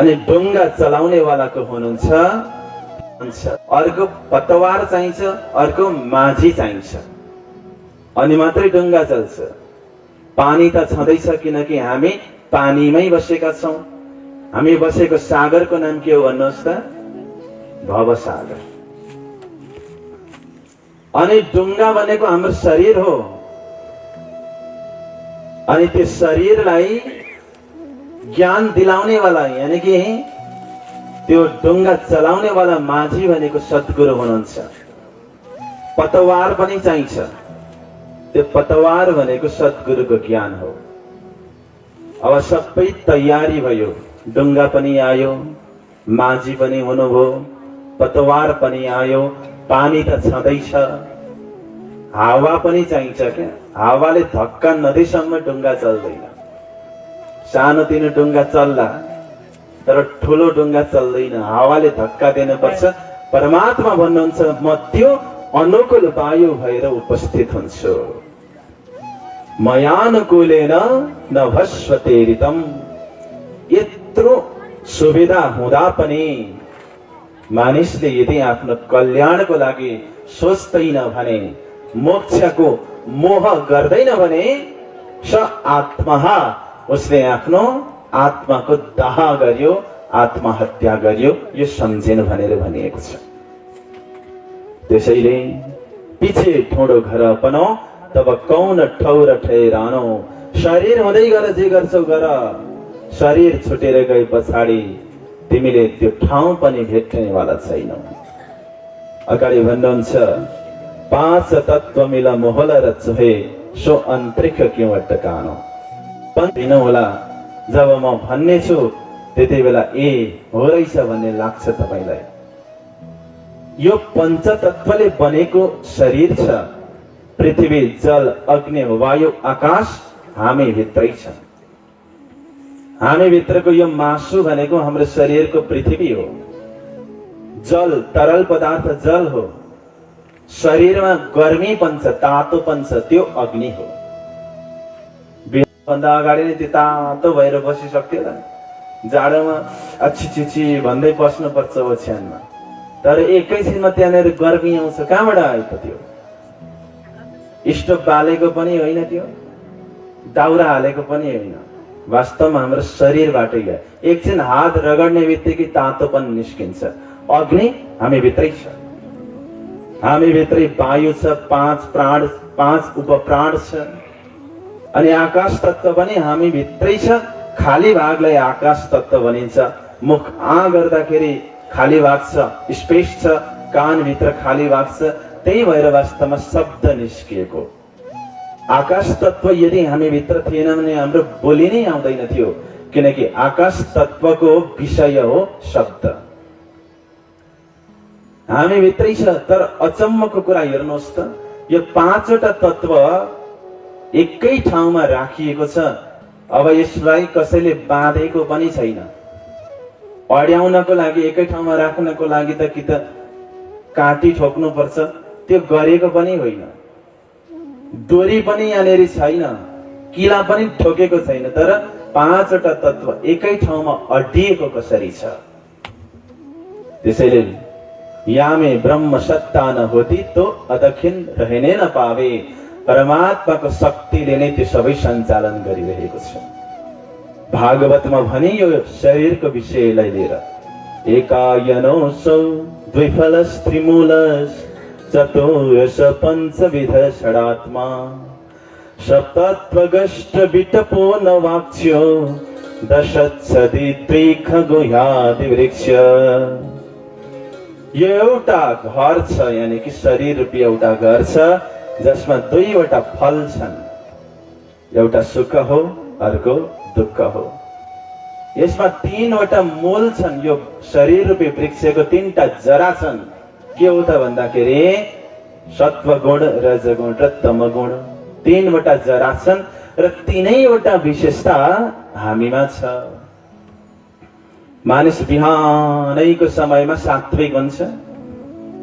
Speaker 1: अनि डुङ्गा चलाउने वालाको हुनुहुन्छ अर्को पतवार चाहिन्छ, अर्को माझी चाहिन्छ, अनि मात्रै डुङ्गा चल्छ। पानी त छँदैछ, किनकि हामी पानीमै बसेका छौं। हामी बसेको सागरको नाम के हो भन्नुहोस् त? भवसागर। अनि डुङ्गा भनेको हाम्रो शरीर हो। अनि त्यो शरीरलाई ज्ञान दिलाउने वाला यानी कि त्यो डुङ्गा चलाउने वाला माझी भनेको सद्गुरु हुनुहुन्छ। पतवार पनि चाहिन्छ, त्यो पतवार भनेको सद्गुरुको ज्ञान हो। अब सबै तयारी भयो, डुङ्गा पनि आयो, माझी पनि हुनुभयो, पतवार पनि आयो, पानी त छँदैछ, हावा पनि चाहिन्छ क्या। हावाले धक्का नदिएसम्म डुङ्गा चल्दैन। सानोतिनो डुङ्गा चल्ला तर ठुलो डुङ्गा चल्दैन, हावाले धक्का दिनुपर्छ। परमात्मा भन्नुहुन्छ म त्यो अनुकूल वायु भएर उपस्थित हुन्छु। मयानुकूलेन नभस्वते ऋतम। यत्रो सुविधा हुँदा पनि मानिसले यदि आफ्नो कल्याणको लागि सोच्दैन भने, मोक्षको मोह गर्दैन भने, स आत्मा, उसले आफ्नो आत्माको दाह गर्यो, आत्महत्या गर्यो, यो सम्झिनु भनेर भनिएको छ। त्यसैले पिछे ठोडो घर अपनो, तब कौन ठौर ठहरानो। शरीर हुँदै गर जे गर्छौ गर, शरीर छुटेर गए पछाडि तिमीले त्यो ठाउँ पनि भेट्नेवाला छैनौ। अगाडि भन्नुहुन्छ, पाँच तत्व मिल मोहल र चोहे, सो अन्तरिक्ष क्यों अटकानो। पनि होला, जब म भन्ने छु त्यति बेला ए हो रहेछ भन्ने लाग्छ तपाईलाई। यो पञ्चतत्वले बनेको शरीर छ। पृथ्वी, जल, अग्नि, वायु, आकाश हामी भित्रै छ। हामी भित्रको यो मासु भनेको हाम्रो शरीरको पृथ्वी हो। जल, तरल पदार्थ जल हो। शरीरमा गर्मी पन्छ, तातोपन छ, त्यो अग्नि हो। भन्दा अगाडि नै त्यो तातो भएर बसिसक्थ्यो त, जाडोमा अछिछिछि भन्दै बस्नुपर्छ ओछ्यानमा, तर एकैछिनमा त्यहाँनिर गर्मी आउँछ। कहाँबाट आयो त त्यो? स्टोभ बालेको पनि होइन, त्यो दाउरा हालेको पनि होइन, वास्तवमा हाम्रो शरीरबाटै गयो। एकछिन हात रगड्ने बित्तिकै तातोपन निस्किन्छ। अग्नि हामी भित्रै छ। हामी भित्रै वायु छ, पाँच उपप्राण छ, अनि आकाश तत्व पनि हामी भित्रै छ। खाली भागलाई आकाश तत्व भनिन्छ। मुख आ गर्दाखेरि खाली भाग छ, स्पेस छ, कान भित्र खाली भाग छ, त्यही भएर वास्तवमा शब्द निस्किएको। आकाश तत्व यदि हामी भित्र थिएन भने हाम्रो बोली नै आउँदैन थियो, किनकि आकाश तत्वको विषय हो शब्द। हामी भित्रै छ। तर अचम्मको कुरा हेर्नुहोस् त, यो पाँचवटा तत्व एकै ठाउँमा राखिएको छ। अब यसलाई कसैले बाँधेको पनि छैन। अड्याउनको लागि, एकै ठाउँमा राख्नको लागि त कि त काटी ठोक्नु पर्छ, त्यो गरेको पनि होइन। डोरी पनि यहाँनिर छैन, किला पनि ठोकेको छैन, तर पाँचवटा तत्व एकै ठाउँमा अड्डिएको कसरी छ? त्यसैले यामे ब्रह्म सत्ता न होती तो अदखिन रहने न पावे। परमात्माको शक्तिले नै त्यो सबै सञ्चालन गरिरहेको छ। भागवतमा भने यो शरीरको विषयलाई लिएर, एकायनोऽसौ द्विफलस् त्रिमूलस् चतुर्दश पञ्चविध षडात्मा सप्तत्वगष्ट विटपो न वाक्ष्यो दशच्छदि त्रिखगोह्यादि वृक्ष। यो एउटा घर छ, यानी कि शरीर रूपी एउटा घर छ, जसमा दुईवटा फल छन्। एउटा सुख हो, अर्को दुःख हो। यसमा तीनवटा मूल छन्। यो शरीर रूपी वृक्षको तीनटा जरा छन्। के हो त भन्दाखेरि सत्वगुण, रजगुण र तमगुण, तीनवटा जरा छन् र तीनैवटा विशेषता हामीमा छ। मानिस बिहानैको समयमा सात्विक बन्छ,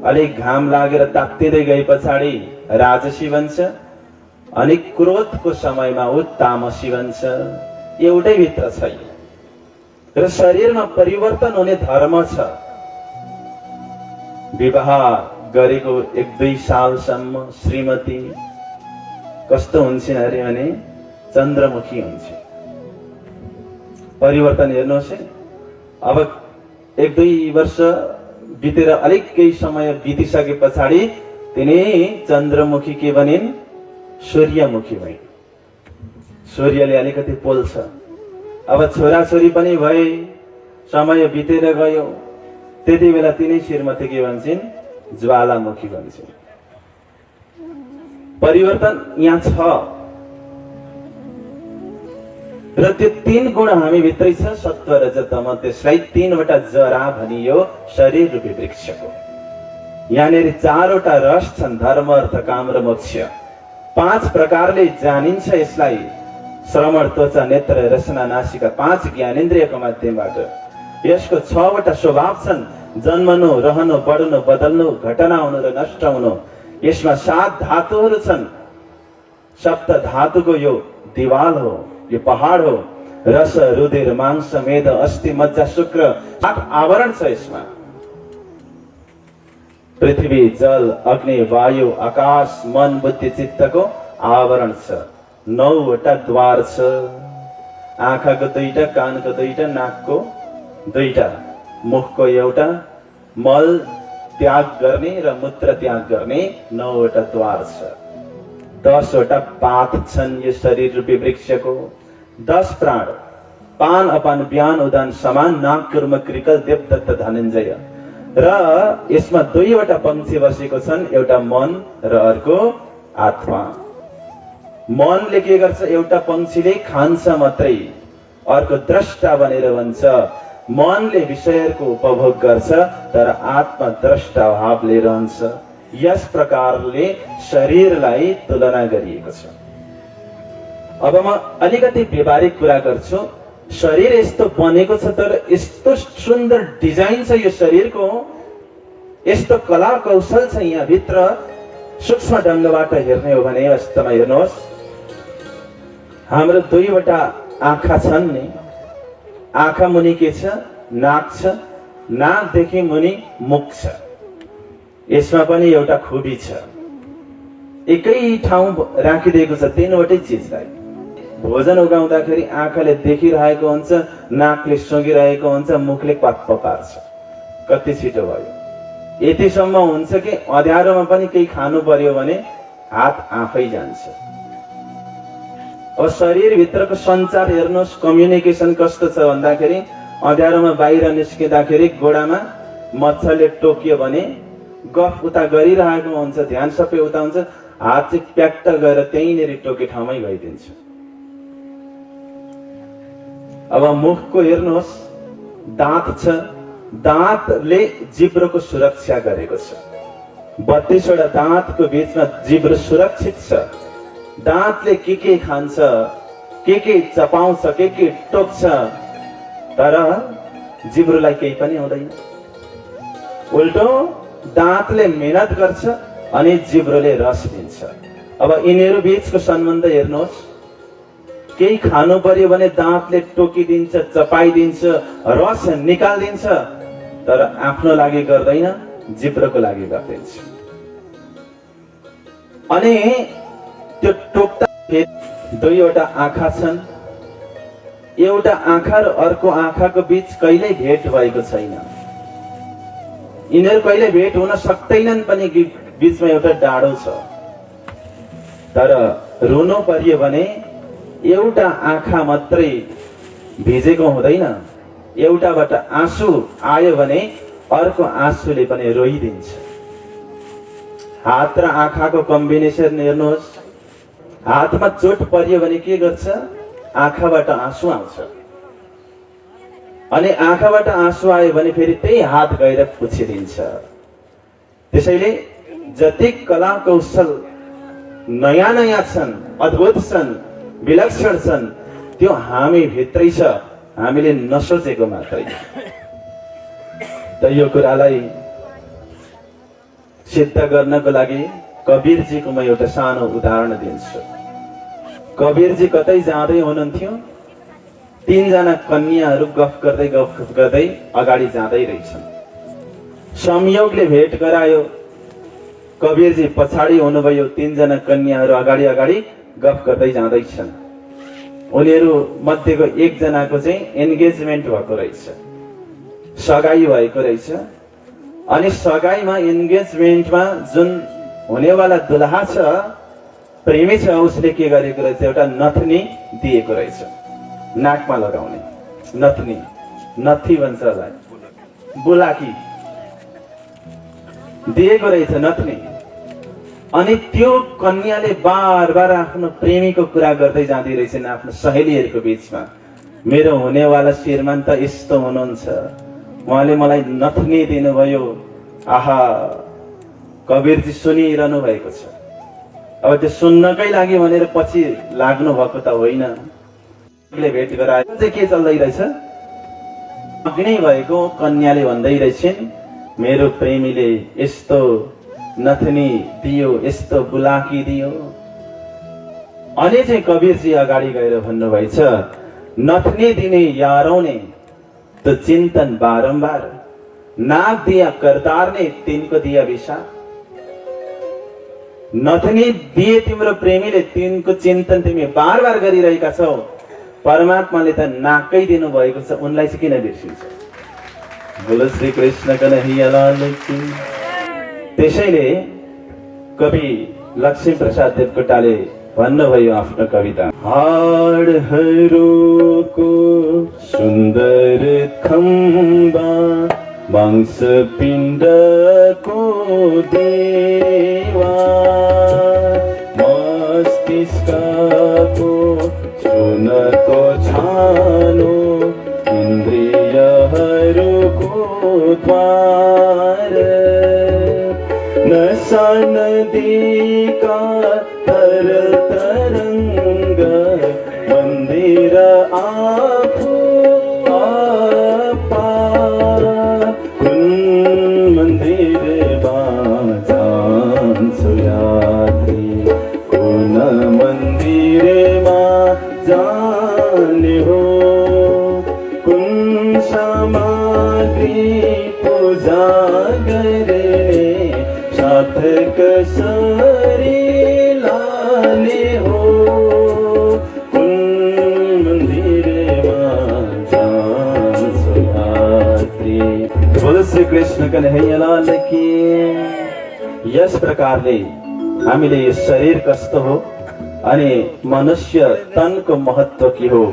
Speaker 1: अलिक घाम लागेर तात्तिँदै गए पछाडि राजसी बन्छ, अनि क्रोधको समयमा ऊ तामसी बन्छ। एउटै भित्र छ र शरीरमा परिवर्तन हुने धर्म छ। विवाह गरेको 1-2 सालसम्म श्रीमती कस्तो हुन्छन् अरे भने चन्द्रमुखी हुन्छ। परिवर्तन हेर्नुहोस् है। अब 1-2 वर्ष बितेर अलिक केही समय बितिसके पछाडि तिनी चन्द्रमुखी के बनिन्? सूर्यमुखी भइन्। सूर्यले अलिकति पोल्छ। अब छोराछोरी पनि भए, समय बितेर गयो, त्यति बेला तिनै श्रीमती के भन्छन्? ज्वालामुखी भन्छन्। परिवर्तन यहाँ छ र त्यो 3 गुण हामी भित्रै छ, सत्व रज तम। त्यसलाई 3वटा जरा भनियो शरीर रूपी वृक्षको। यहाँनिर 4वटा रस छन्, धर्म अर्थ काम र मोक्ष। 5 प्रकारले जानिन्छ यसलाई, श्रवण त्वचा नेत्र रसना नासिका, 5 ज्ञानेन्द्रियको माध्यमबाट। यसको 6वटा स्वभाव छन्, जन्मनु रहनु बढ्नु बदल्नु घटना हुनु र नष्ट हुनु। यसमा 7 धातुहरू छन्। सप्त धातुको यो दिवाल हो, यो पहाड हो। रस रुधिर मांस मेद अस्थि मज्जा शुक्र 8 आवरण छ यसमा। पृथ्वी जल अग्नि वायु आकाश मन बुद्धि चित्तको आवरण छ। 9वटा द्वार छ। आँखाको 2टा, कानको 2टा, नाकको 2टा, मुखको एउटा, मल त्याग गर्ने र मूत्र त्याग गर्ने 9वटा द्वार छ। 10वटा पात छन् यो शरीर रूपी वृक्षको। 10 प्राण, पान अपान व्यान उदान समान नाक कुर्म कृकल देव दत्त धनञ्जय। र यसमा 2वटा पंक्षी बसेको छन्, एउटा मन र अर्को आत्मा। मनले के गर्छ, एउटा पंक्षीले खान्छ मात्रै, अर्को द्रष्टा बनेर भन्छ। मनले विषयहरूको उपभोग गर्छ तर आत्मा द्रष्टा भावले रहन्छ। यस प्रकारले शरीरलाई तुलना गरिएको छ। अब म अलिकति व्यावहारिक कुरा गर्छु। शरीर यस्तो बनेको छ, तर यस्तो सुन्दर डिजाइन छ यो शरीरको, यस्तो कला कौशल छ यहाँ भित्र। सूक्ष्म ढङ्गबाट हेर्ने हो भने वास्तवमा हेर्नुहोस्, हाम्रो 2वटा आँखा छन् नि। आँखा मुनि के छ, नाक छ, नाकदेखि मुनि मुख छ। यसमा पनि एउटा खुबी छ, एकै ठाउँ राखिदिएको छ 3वटै चिजलाई। भोजन उगाउँदाखेरि आँखाले देखिरहेको हुन्छ, नाकले सुँगिरहेको हुन्छ, मुखले क्वाक्प पार्छ। कति छिटो भयो। यतिसम्म हुन्छ कि अँध्यारोमा पनि केही खानु पर्यो भने हात आफै जान्छ। अब शरीर भित्रको सञ्चार हेर्नुहोस्, कम्युनिकेसन कस्तो छ भन्दाखेरि अँध्यारोमा बाहिर निस्किँदाखेरि गोडामा मच्छरले टोक्यो भने गफ उता गरिरहेको हुन्छ, ध्यान सबै उता हुन्छ, हात चाहिँ प्याक्ट गएर त्यहीँनिर टोके ठाउँमै गइदिन्छ। अब मुखको हेर्नुहोस्, दाँत छ, दाँतले जिब्रोको सुरक्षा गरेको छ। 32वटा दाँतको बीचमा जिब्रो सुरक्षित छ। दाँतले के खान्छ, के चपाउँछ, के टोक्छ, तर जिब्रोलाई केही पनि हुँदैन। उल्टो दाँतले मेहनत गर्छ अनि जिब्रोले रस दिन्छ। अब यिनीहरू बीचको सम्बन्ध हेर्नुहोस्, केही खानु पर्यो भने दाँतले टोकिदिन्छ, चपाइदिन्छ, रस निकालिदिन्छ, तर आफ्नो लागि गर्दैन, जिब्रोको लागि गरिदिन्छ। अनि त्यो टोक्दा 2वटा आँखा छन्। एउटा आँखा र अर्को आँखाको बीच कहिल्यै भेट भएको छैन। यिनीहरू कहिले भेट हुन सक्दैनन् पनि, बीचमा एउटा डाँडो छ। तर रुनु पर्यो भने एउटा आँखा मात्रै भिजेको हुँदैन, एउटाबाट आँसु आयो भने अर्को आँसुले पनि रोइदिन्छ। हात र आँखाको कम्बिनेसन हेर्नुहोस्, हातमा चोट पर्यो भने के गर्छ, आँखाबाट आँसु आउँछ, अनि आँखाबाट आँसु आयो भने फेरि त्यही हात गएर पुछिदिन्छ। त्यसैले जति कला कौशल नयाँ नयाँ छन्, अद्भुत छन्, विलक्षण छन्, त्यो हामी भित्रै छ, हामीले नसोचेको मात्रै। त यो कुरालाई सिद्ध गर्नको लागि कबीरजीको म एउटा सानो उदाहरण दिन्छु। कबीरजी कतै जाँदै हुनुहुन्थ्यो, 3 जना कन्याहरू गफ गर्दै अगाडि जाँदै रहेछन्। संयोगले भेट गरायो, कबीरजी पछाडि हुनुभयो, 3 जना कन्याहरू अगाडि अगाडि गफ गर्दै जाँदैछन्। उनीहरू मध्येको 1 जनाको चाहिँ एन्गेजमेन्ट भएको रहेछ, सगाई भएको रहेछ। अनि सगाईमा एन्गेजमेन्टमा जुन हुनेवाला दुल्हा छ, प्रेमी छ, उसले के गरेको रहेछ, एउटा नथनी दिएको रहेछ, नाकमा लगाउने नथनी, नथी भन्छ होला, बुलाकी दिएको रहेछ नथनी। अनि त्यो कन्याले बार बार आफ्नो प्रेमीको कुरा गर्दै जाँदै रहेछन् आफ्नो सहेलीहरूको बीचमा। मेरो हुनेवाला श्रीमान त यस्तो हुनुहुन्छ, उहाँले मलाई नथनी दिनुभयो। आहा, कबीरजी सुनिरहनु भएको छ। अब त्यो सुन्नकै लागि भनेर पछि लाग्नु भएको त होइन। भेट गरायो चाहिँ के चल्दै रहेछ, अघि भएको कन्याले भन्दै रहेछन् मेरो प्रेमीले यस्तो नथनी दियो, यस्तो बुलाकी दियो। अनि चाहिँ कबीरजी अगाडि गएर भन्नुभएछ, नथनी दिने यारों ने तो चिंतन बारंबार, नाग दिया करतार ने तिनको दिया विषा। नथनी दिए तिम्रो प्रेमीले, तिनको चिन्तन तिमी बार बार गरिरहेका छौ। परमात्माले त नाकै दिनु भएको छ, उनलाई चाहिँ किन बिर्सिन्छ? बोलो श्री कृष्ण कन्हैया लाल की। त्यसैले कवि लक्ष्मी प्रसाद देवकोटाले भन्नुभयो आफ्नो कविता, हाडहरूको सुन्दर खम्बा मांस पिण्डको देवा, मस्तिष्कको सुनको छानो इन्द्रियहरूको द्वार, नशा नदीका तरल तरंग मंदिर आफू आपा, कुन मन्दिरमा जान्छु यात्री, कुन मन्दिरमा जाने हो, कुन सामग्री पूजा गर्ने सार्थक सरी लाने हो, कुन मन्दिरमा जान्छु यात्री। बोलो श्री कृष्ण कन्हैया लाल की। यस प्रकारले हामीले यो शरीर कस्तो हो अनि मनुष्य तनको महत्व के हो,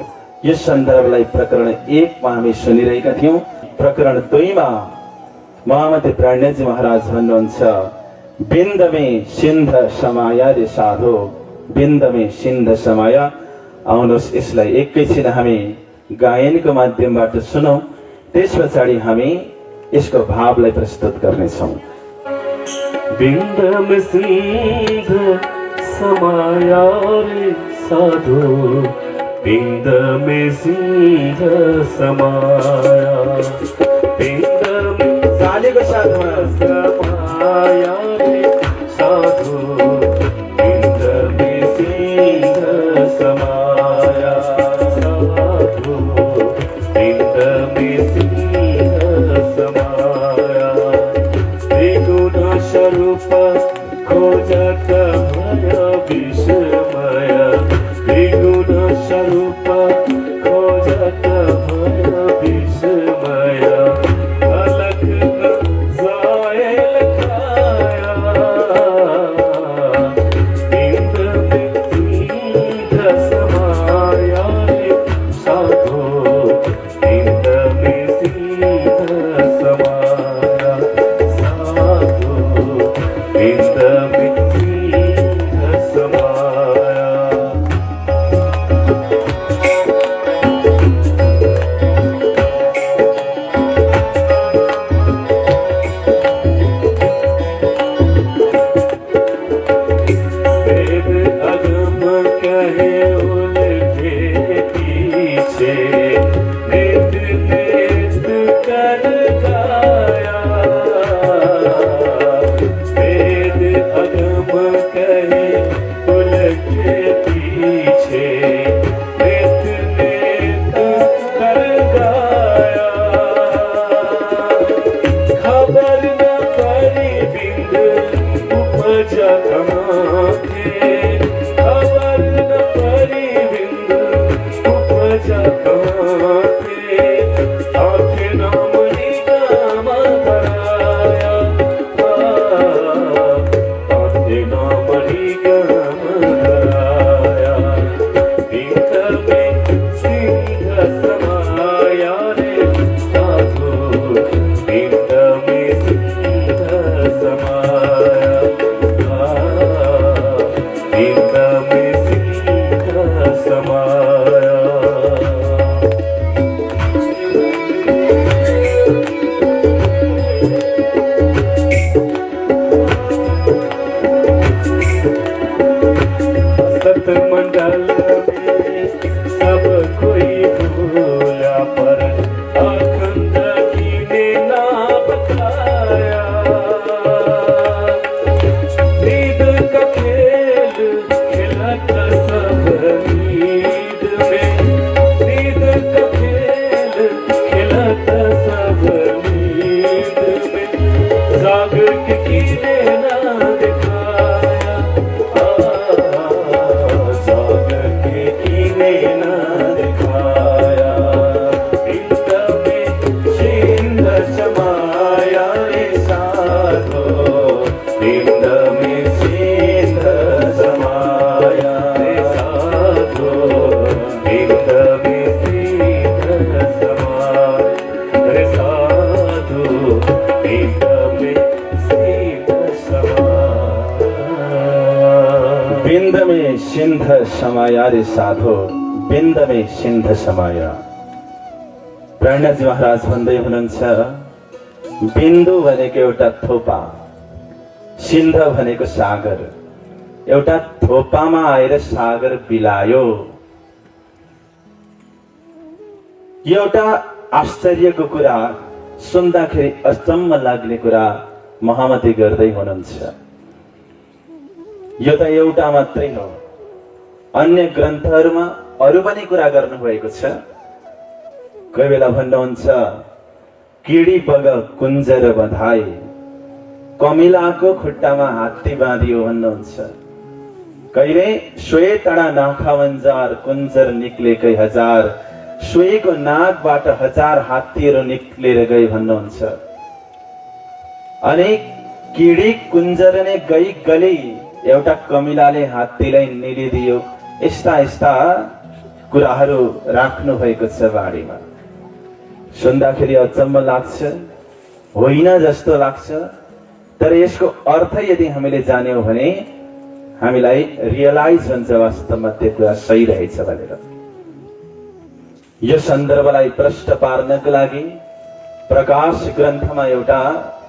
Speaker 1: यो सन्दर्भलाई प्रकरण 1 मा हामी सुनिरहेका थियौं। प्रकरण 2 मा महामती प्राणजी महाराज भन्नुहुन्छ, बिन्दमे सिन्ध समाय रे साधो, बिन्दमे सिन्ध समाय। आउनुहोस् यसलाई एकैछिन हामी गायनको माध्यमबाट सुनौं, त्यस पछाडि हामी यसको भावलाई प्रस्तुत गर्नेछौं।
Speaker 2: बिन्दमे सिन्ध समाय रे साधो, बिन्दमे सिन्ध समाय, बिन्दमे
Speaker 1: सालेको साथमा
Speaker 2: समाय रे साधो, बिन्दमे सिन्ध समाय साधो, बिन्दमे सिन्ध समाय, त्रिगुण स्वरूप खोजत भय विस्मय, त्रिगुण स्वरूप खोजत भय विस्मय, अलख जाए लखाया, बिन्दमे सिन्ध समाय रे साधो, बिन्दमे सिन्ध समाय साधो, बिन्दमे सिन्ध समाय। वेद अगम कहे उनके पीछे, नित्य नित्य कर गाया, वेद अगम कहे उनके पीछे, नित्य नित्य कर गाया, खबर न पड़ी बिंद उपजा कमाके, खबर न पड़ी बिंद उपजा कमाके,
Speaker 1: में सिन्ध समय रे साधो, बिन्द में सिन्ध समय। प्रणजी महाराज भन्दै हुनुहुन्छ, बिन्दु भनेको एउटा थोपा, सिन्ध भनेको सागर। एउटा थोपामा आएर सागर बिलायो। यो एउटा आश्चर्यको कुरा, सुन्दाखेरि अचम्म लाग्ने कुरा महामती गर्दै हुनुहुन्छ। यो त एउटा मात्रै हो, अन्य ग्रन्थहरूमा अरू पनि कुरा गर्नुभएको छ। कोही बेला भन्नुहुन्छ, किडी बग कुञ्जर बधाई, कमिलाको खुट्टामा हात्ती बाँधियो भन्नुहुन्छ। कहिले श्वेतडा नाखा वन्जार, कुञ्जर निक्लेकै हजार, श्वेको नाकबाट हजार हात्तीहरू निक्लेर गए भन्नुहुन्छ। अनि किडी कुञ्जर नै गई गली, एउटा कमिलाले हात्तीलाई निलिदियो। यस्ता यस्ता कुराहरू राख्नु भएको छ बाढीमा। सुन्दाखेरि अचम्म लाग्छ, होइन जस्तो लाग्छ, तर यसको अर्थ यदि हामीले जान्यौँ भने हामीलाई रियलाइज हुन्छ वास्तवमा त्यो कुरा सही रहेछ भनेर। यो सन्दर्भलाई प्रष्ट पार्नको लागि प्रकाश ग्रन्थमा एउटा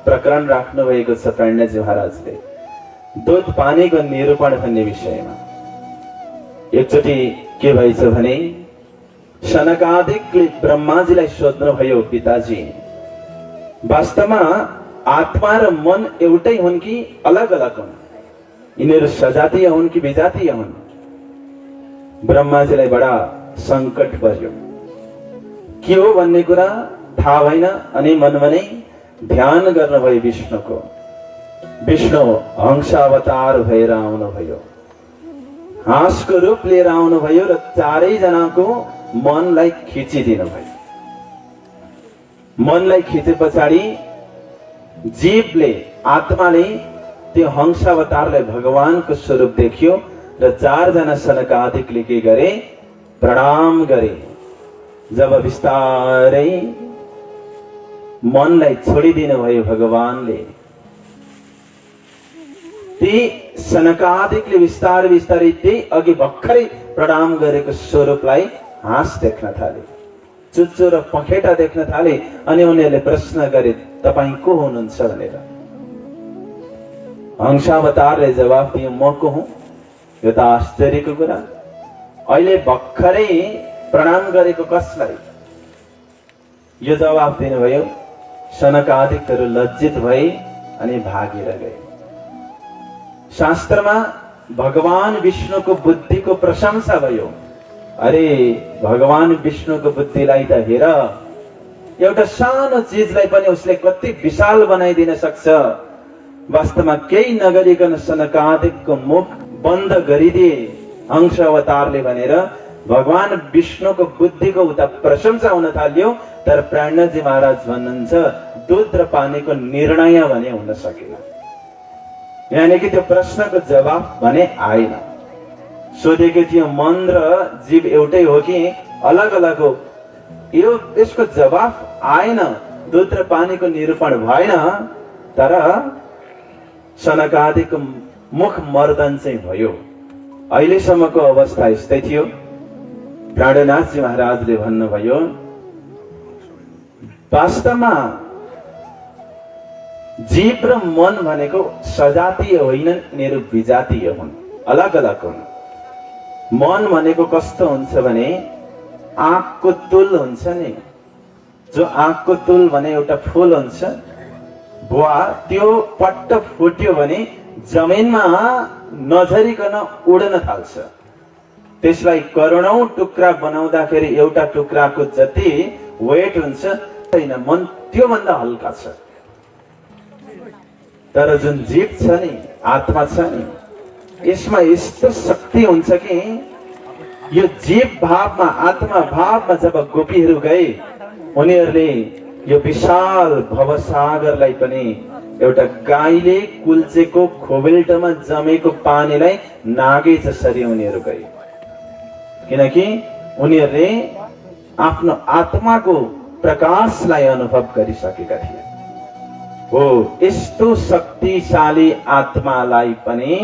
Speaker 1: प्रकरण राख्नु भएको छ प्रणजी महाराजले, दुध पानीको निरूपण भन्ने विषयमा। एकचोटि के भएछ भने सनकादिकले ब्रह्माजीलाई सोध्नुभयो, पिताजी वास्तवमा आत्मा र मन एउटै हुन् कि अलग अलग हुन्? यिनीहरू सजातीय हुन् कि विजातीय हुन्? ब्रह्माजीलाई बडा सङ्कट पर्यो, के हो भन्ने कुरा थाहा भएन। अनि मनमा नै ध्यान गर्नुभयो विष्णुको। विष्णु हंस अवतार भएर आउनुभयो, हाँसको रूप लिएर आउनुभयो र चारैजनाको मनलाई खिचिदिनु भयो। मनलाई खिचे पछाडि जीवले, आत्माले त्यो हंस अवतारलाई भगवानको स्वरूप देख्यो र चारजना सनकादिकले के गरे? प्रणाम गरे। जब बिस्तारै मनलाई छोडिदिनु भयो भगवानले, ती सनकादिकले बिस्तारै बिस्तारै त्यही अघि भर्खरै प्रणाम गरेको स्वरूपलाई हाँस देख्न थाले, चुच्चो र पखेटा देख्न थाले। अनि उनीहरूले प्रश्न गरे, तपाईँ को हुनुहुन्छ भनेर। हंसावतारले जवाफ दियो, म को हुँ? यो त आश्चर्यको कुरा। अहिले भर्खरै प्रणाम गरेको कसलाई? यो जवाफ दिनुभयो। सनकादिकहरू लज्जित भए अनि भागेर गए। शास्त्रमा भगवान विष्णुको बुद्धिको प्रशंसा भयो। अरे भगवान विष्णुको बुद्धिलाई त हेर, एउटा सानो चिजलाई पनि उसले कति विशाल बनाइदिन सक्छ। वास्तवमा केही नगरिकन सनकादिकको मुख बन्द गरिदिए हंस अवतारले भनेर भगवान विष्णुको बुद्धिको उता प्रशंसा हुन थाल्यो। तर प्राणजी महाराज भन्नुहुन्छ, दुध र पानीको निर्णय भने हुन सकेन। यानि कि त्यो प्रश्नको जवाफ भने आएन। सोधेको थियो, मन र जीव एउटै हो कि अलग अलग हो? यो यसको जवाफ आएन, दुध र पानीको निरूपण भएन। तर सनकादिको मुख मर्दन चाहिँ भयो। अहिलेसम्मको अवस्था यस्तै थियो। प्राणनाथजी महाराजले भन्नुभयो, वास्तवमा जीव र मन भनेको सजातीय होइनन्, यिनीहरू विजातीय हुन्, अलग अलग हुन्। मन भनेको कस्तो हुन्छ भने आँकको तुल हुन्छ नि, जो आँकको तुल भने एउटा फुल हुन्छ, बुवा त्यो पट्ट फुट्यो भने जमिनमा नझरिकन उड्न थाल्छ। त्यसलाई करोडौं टुक्रा बनाउँदाखेरि एउटा टुक्राको जति वेट हुन्छ छैन, मन त्योभन्दा हल्का छ। तर जुन जीव छ नि, आत्मा छ नि, यसमा यस्तो शक्ति हुन्छ कि यो जीव भावमा, आत्मा भावमा जब गोपीहरू गए, उनीहरूले यो विशाल भवसागरलाई पनि एउटा गाईले कुल्चेको खोबेल्टोमा जमेको पानीलाई नागे जसरी उनीहरू गए। किनकि उनीहरूले आफ्नो आत्माको प्रकाशलाई अनुभव गरिसकेका थिए। हो, यस्तो शक्तिशाली आत्मालाई पनि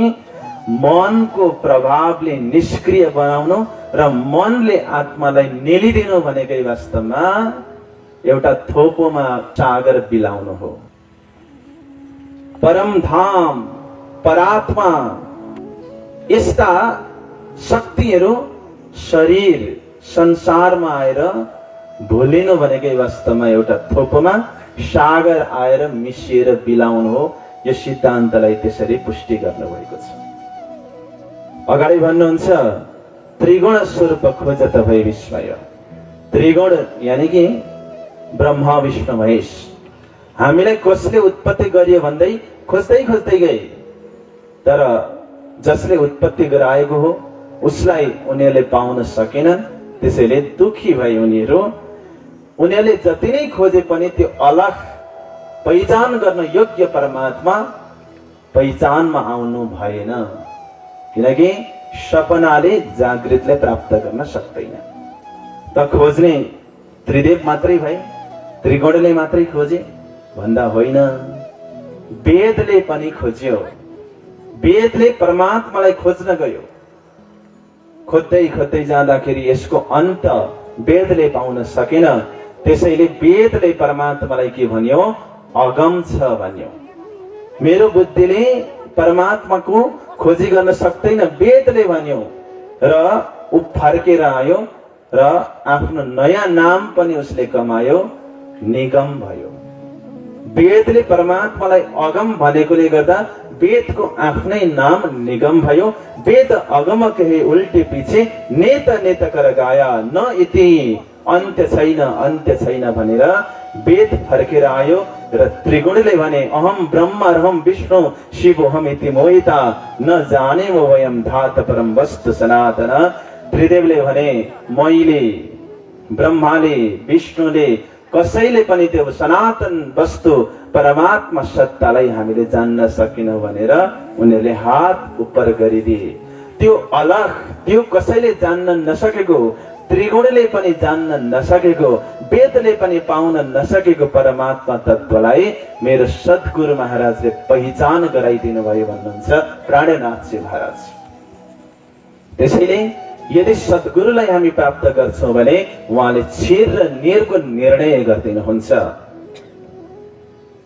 Speaker 1: मनको प्रभावले निष्क्रिय बनाउनु र मनले आत्मालाई नेलिदिनु भनेकै वास्तवमा एउटा थोपोमा सागर बिलाउनु हो। परमधाम, परात्मा यस्ता शक्तिहरू शरीर संसारमा आएर भुलिनु भनेकै वास्तवमा एउटा थोपोमा सागर आएर मिसिएर बिलाउनु हो। यो सिद्धान्तलाई त्यसरी पुष्टि गर्नुभएको छ। अगाडि भन्नुहुन्छ त्रिगुण स्वरूप खोजत भई विस्मय। त्रिगुण यानी कि ब्रह्मा विष्णु महेश। हामीलाई कसले उत्पत्ति गरियो भन्दै खोज्दै खोज्दै गए, तर जसले उत्पत्ति गराएको हो उसलाई उनीहरूले पाउन सकेनन्। त्यसैले दुखी भए उनीहरूले जति नै खोजे पनि त्यो अलग पहिचान गर्न योग्य परमात्मा पहिचानमा आउनु भएन, किनकि सपनाले जागृतले प्राप्त गर्न सक्दैन। त खोज्ने त्रिदेव मात्रै भए, त्रिगुणले मात्रै खोजे भन्दा होइन, वेदले पनि खोज्यो। वेदले परमात्मालाई खोज्न गयो। खोज्दै खोज्दै जाँदाखेरि यसको अन्त वेदले पाउन सकेन। त्यसैले वेदले परमात्मालाई के भन्यो? अगम छ भन्यो। मेरो बुद्धिले परमात्माको खोजी गर्न सक्दैन, वेदले भन्यो र ऊ फर्केर आयो र आफ्नो नयाँ नाम पनि उसले कमायो, निगम भयो। वेदले परमात्मालाई अगम भनेकोले गर्दा वेदको आफ्नै नाम निगम भयो। वेद अगम कहे उल्टे पछि नेत नेत कर गाया, न इति अन्त्य छैन अन्त्य छैन भनेर वेद फर्केर आयो र त्रिगुणले भने अहम ब्रह्म अहम विष्णु शिवोहम इति मोहिता न जाने वो वयम धात परम वस्तु सनातन। त्रिदेवले भने मैले, ब्रह्माले, विष्णुले कसैले पनि त्यो सनातन वस्तु परमात्मा सत्तालाई हामीले जान्न सकेनौं भनेर उनीहरूले हात उपर गरिदिए। त्यो अलग, त्यो कसैले जान्न नसकेको, त्रिगुणले पनि जान्न नसकेको, वेदले पनि पाउन नसकेको परमात्मा तत्त्वलाई मेरो सद्गुरु महाराजले पहिचान गराइदिनु भयो भन्नुहुन्छ प्राणनाथजी महाराज। त्यसैले यदि सद्गुरुलाई हामी प्राप्त गर्छौं भने उहाँले छिर र निरको निर्णय गरिदिनुहुन्छ।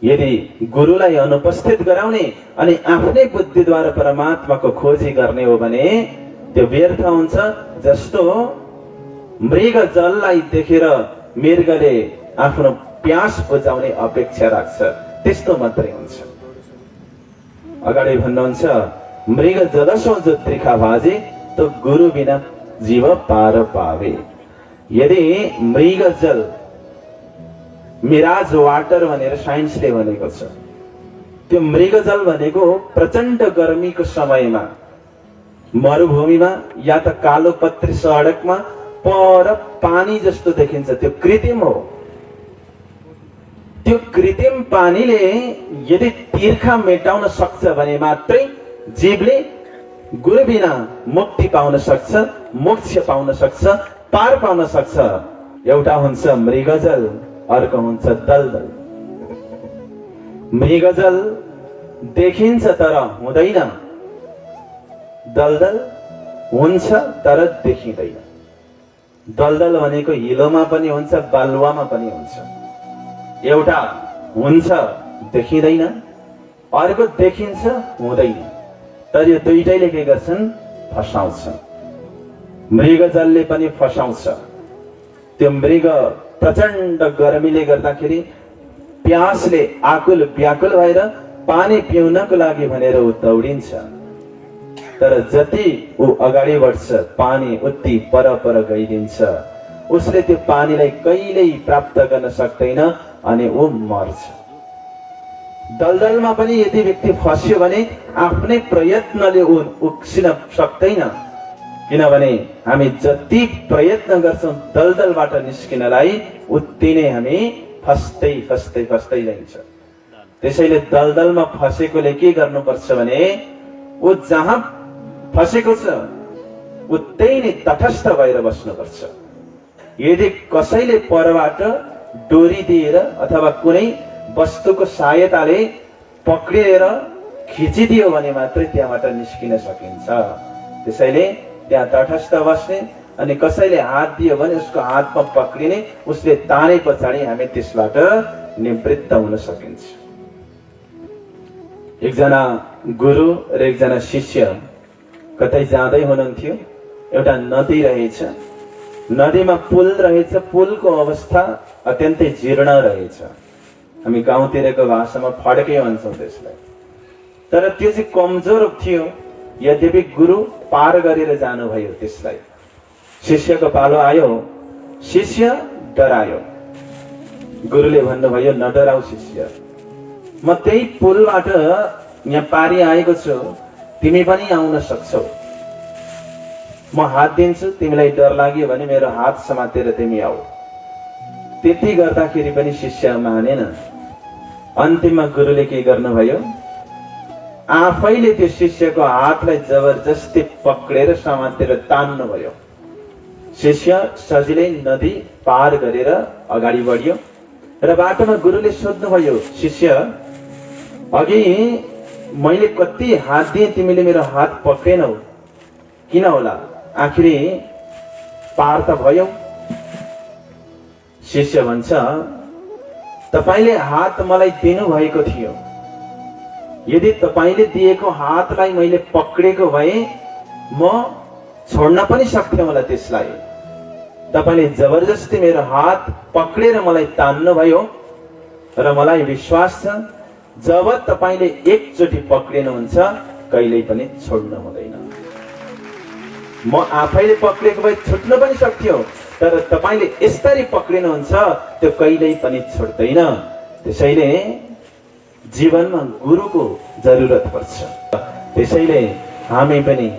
Speaker 1: यदि गुरुलाई अनुपस्थित गराउने अनि आफ्नै बुद्धिद्वारा परमात्माको खोजी गर्ने हो भने त्यो व्यर्थ हुन्छ। जस्तो मृग जललाई देखेर मृगले आफ्नो प्यास बुझाउने अपेक्षा राख्छ, त्यस्तो मात्रै हुन्छ। अगाडि भन्नुहुन्छ मृग जलसो जो त्रिखा भाजे तो गुरु बिना जीव पार पावे। यदि मृग जल, मिराज वाटर भनेर साइन्सले भनेको छ, त्यो मृग जल भनेको प्रचण्ड गर्मीको समयमा मरुभूमिमा या त कालो पत्री सडकमा पर पानी जस्तो देखिन्छ, त्यो कृत्रिम हो। त्यो कृत्रिम पानीले यदि तिर्खा मेटाउन सक्छ भने मात्रै जीवले गुरु बिना मुक्ति पाउन सक्छ, मोक्ष पाउन सक्छ, पार पाउन सक्छ। एउटा हुन्छ मृगजल, अर्को हुन्छ दलदल। मृगजल देखिन्छ तर हुँदैन, दलदल हुन्छ तर देखिँदैन। दलदल भनेको हिलोमा पनि हुन्छ, बालुवामा पनि हुन्छ। एउटा हुन्छ देखिँदैन, अर्को देखिन्छ हुँदैन, तर यो दुईटैले के गर्छन्? फसाउँछन्। मृगजलले पनि फसाउँछ। त्यो मृग प्रचण्ड गर्मीले गर्दाखेरि प्यासले आकुल व्याकुल भएर पानी पिउनको लागि भनेर ऊ दौडिन्छ, तर जति ऊ अगाडि बढ्छ पानी उति पर पर गइदिन्छ। उसले त्यो पानीलाई कहिल्यै प्राप्त गर्न सक्दैन अनि ऊ मर्छ। दलदलमा पनि यदि व्यक्ति फस्यो भने आफ्नै प्रयत्नले ऊ उक्सिन सक्दैन, किनभने हामी जति प्रयत्न गर्छौं दलदलबाट निस्किनलाई उति नै हामी फस्दै फस्दै फस्दै जान्छ। त्यसैले दलदलमा फसेकोले के गर्नुपर्छ भने ऊ जहाँ फसेको छ उतै नै तटस्थ भएर बस्नुपर्छ। यदि कसैले परबाट डोरी दिएर अथवा कुनै वस्तुको सहायताले पक्रिएर खिचिदियो भने मात्रै त्यहाँबाट निस्किन सकिन्छ। त्यसैले त्यहाँ तटस्थ बस्ने अनि कसैले हात दियो भने उसको हातमा पक्रिने, उसले ताने पछाडि हामी त्यसबाट निवृत्त हुन सकिन्छ। एकजना गुरु र एकजना शिष्य कतै जाँदै हुनुहुन्थ्यो। एउटा नदी रहेछ, नदीमा पुल रहेछ, पुलको अवस्था अत्यन्तै जीर्ण रहेछ। हामी गाउँतिरको भाषामा फड्के भन्छौँ त्यसलाई। तर त्यो चाहिँ कमजोर थियो। यद्यपि गुरु पार गरेर जानुभयो त्यसलाई। शिष्यको पालो आयो, शिष्य डरायो। गुरुले भन्नुभयो नडराऊ शिष्य, म त्यही पुलबाट यहाँ पारी आएको छु, तिमी पनि आउन सक्छौ। म हात दिन्छु, तिमीलाई डर लाग्यो भने मेरो हात समातेर तिमी आऊ। त्यति गर्दाखेरि पनि शिष्य मानेन। अन्तिममा गुरुले के गर्नुभयो, आफैले त्यो शिष्यको हातलाई जबरजस्ती पक्रेर समातेर तान्नुभयो। शिष्य सजिलै नदी पार गरेर अगाडि बढ्यो र बाटोमा गुरुले सोध्नुभयो, शिष्य अघि मैले कति हात दिएँ, तिमीले मेरो हात पक्रेनौ, किन होला? आखिरी पार त भयो। शिष्य भन्छ, तपाईले हात मलाई दिनुभएको थियो। यदि तपाईले दिएको हातलाई मैले पक्रेको भए म छोड्न पनि सक्थेँ होला त्यसलाई। तपाईले जबरजस्ती मेरो हात पक्रेर मलाई तान्नुभयो र मलाई विश्वास छ जब तपाईले एकचोटि पक्रिनुहुन्छ कहिल्यै पनि छोड्नु हुँदैन। म आफैले पक्रेको भए छुट्न पनि सक्थ्यो, तर तपाईले यसरी पक्रिनुहुन्छ त्यो कहिल्यै पनि छुट्दैन। त्यसैले जीवनमा गुरुको जरुरत पर्छ। त्यसैले हामी पनि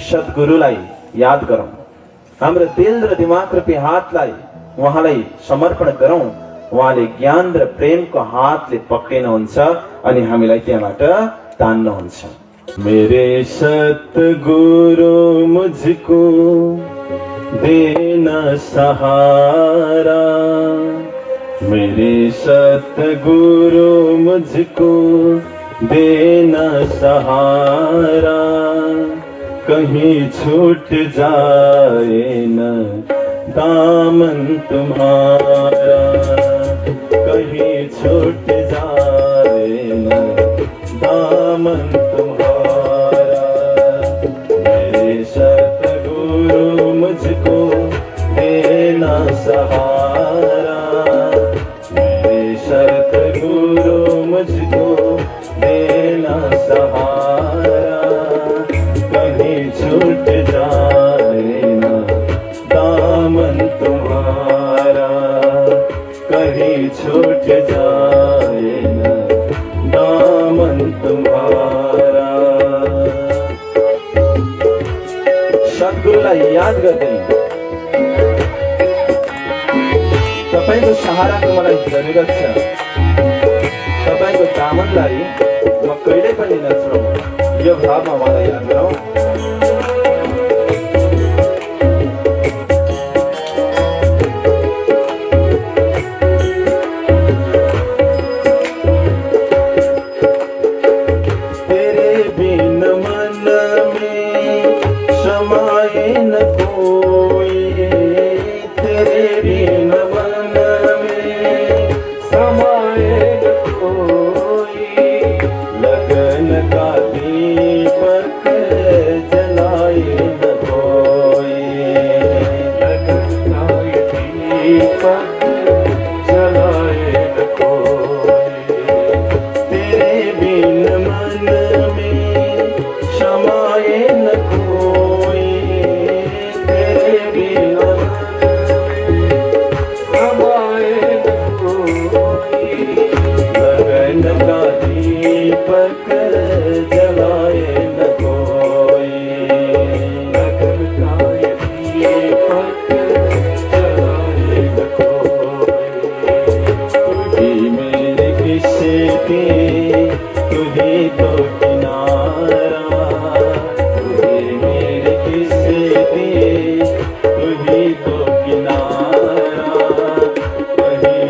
Speaker 1: सद्गुरुलाई याद गरौँ, हाम्रो दिल र दिमाग रूपी हातलाई उहाँलाई समर्पण गरौँ। उहाँले ज्ञान र प्रेमको हातले पक्रिनुहुन्छ अनि हामीलाई त्यहाँबाट तान्नुहुन्छ।
Speaker 2: मेरे सतगुरु मुझको देना सहारा, मेरे सतगुरु मुझको देना सहारा, कहीं छूट जाए न दामन तुम्हारा, कहीं छूट जाए न दामन तुम्हारा। मेरे सतगुरु मुझको देना सहारा, मेरे सतगुरु मुझको देना सहारा, कहीं छूट जाए न दामन तुम्हारा, कहीं छूट जाए न दामन तुम्हारा।
Speaker 1: सद्गुरुलाई याद गर्दै तपाईको सहाराको मलाई जरुरत छ। तपाईको दामनलाई म कहिल्यै पनि नछोडौँ, यो भावमा मलाई याद गरौँ।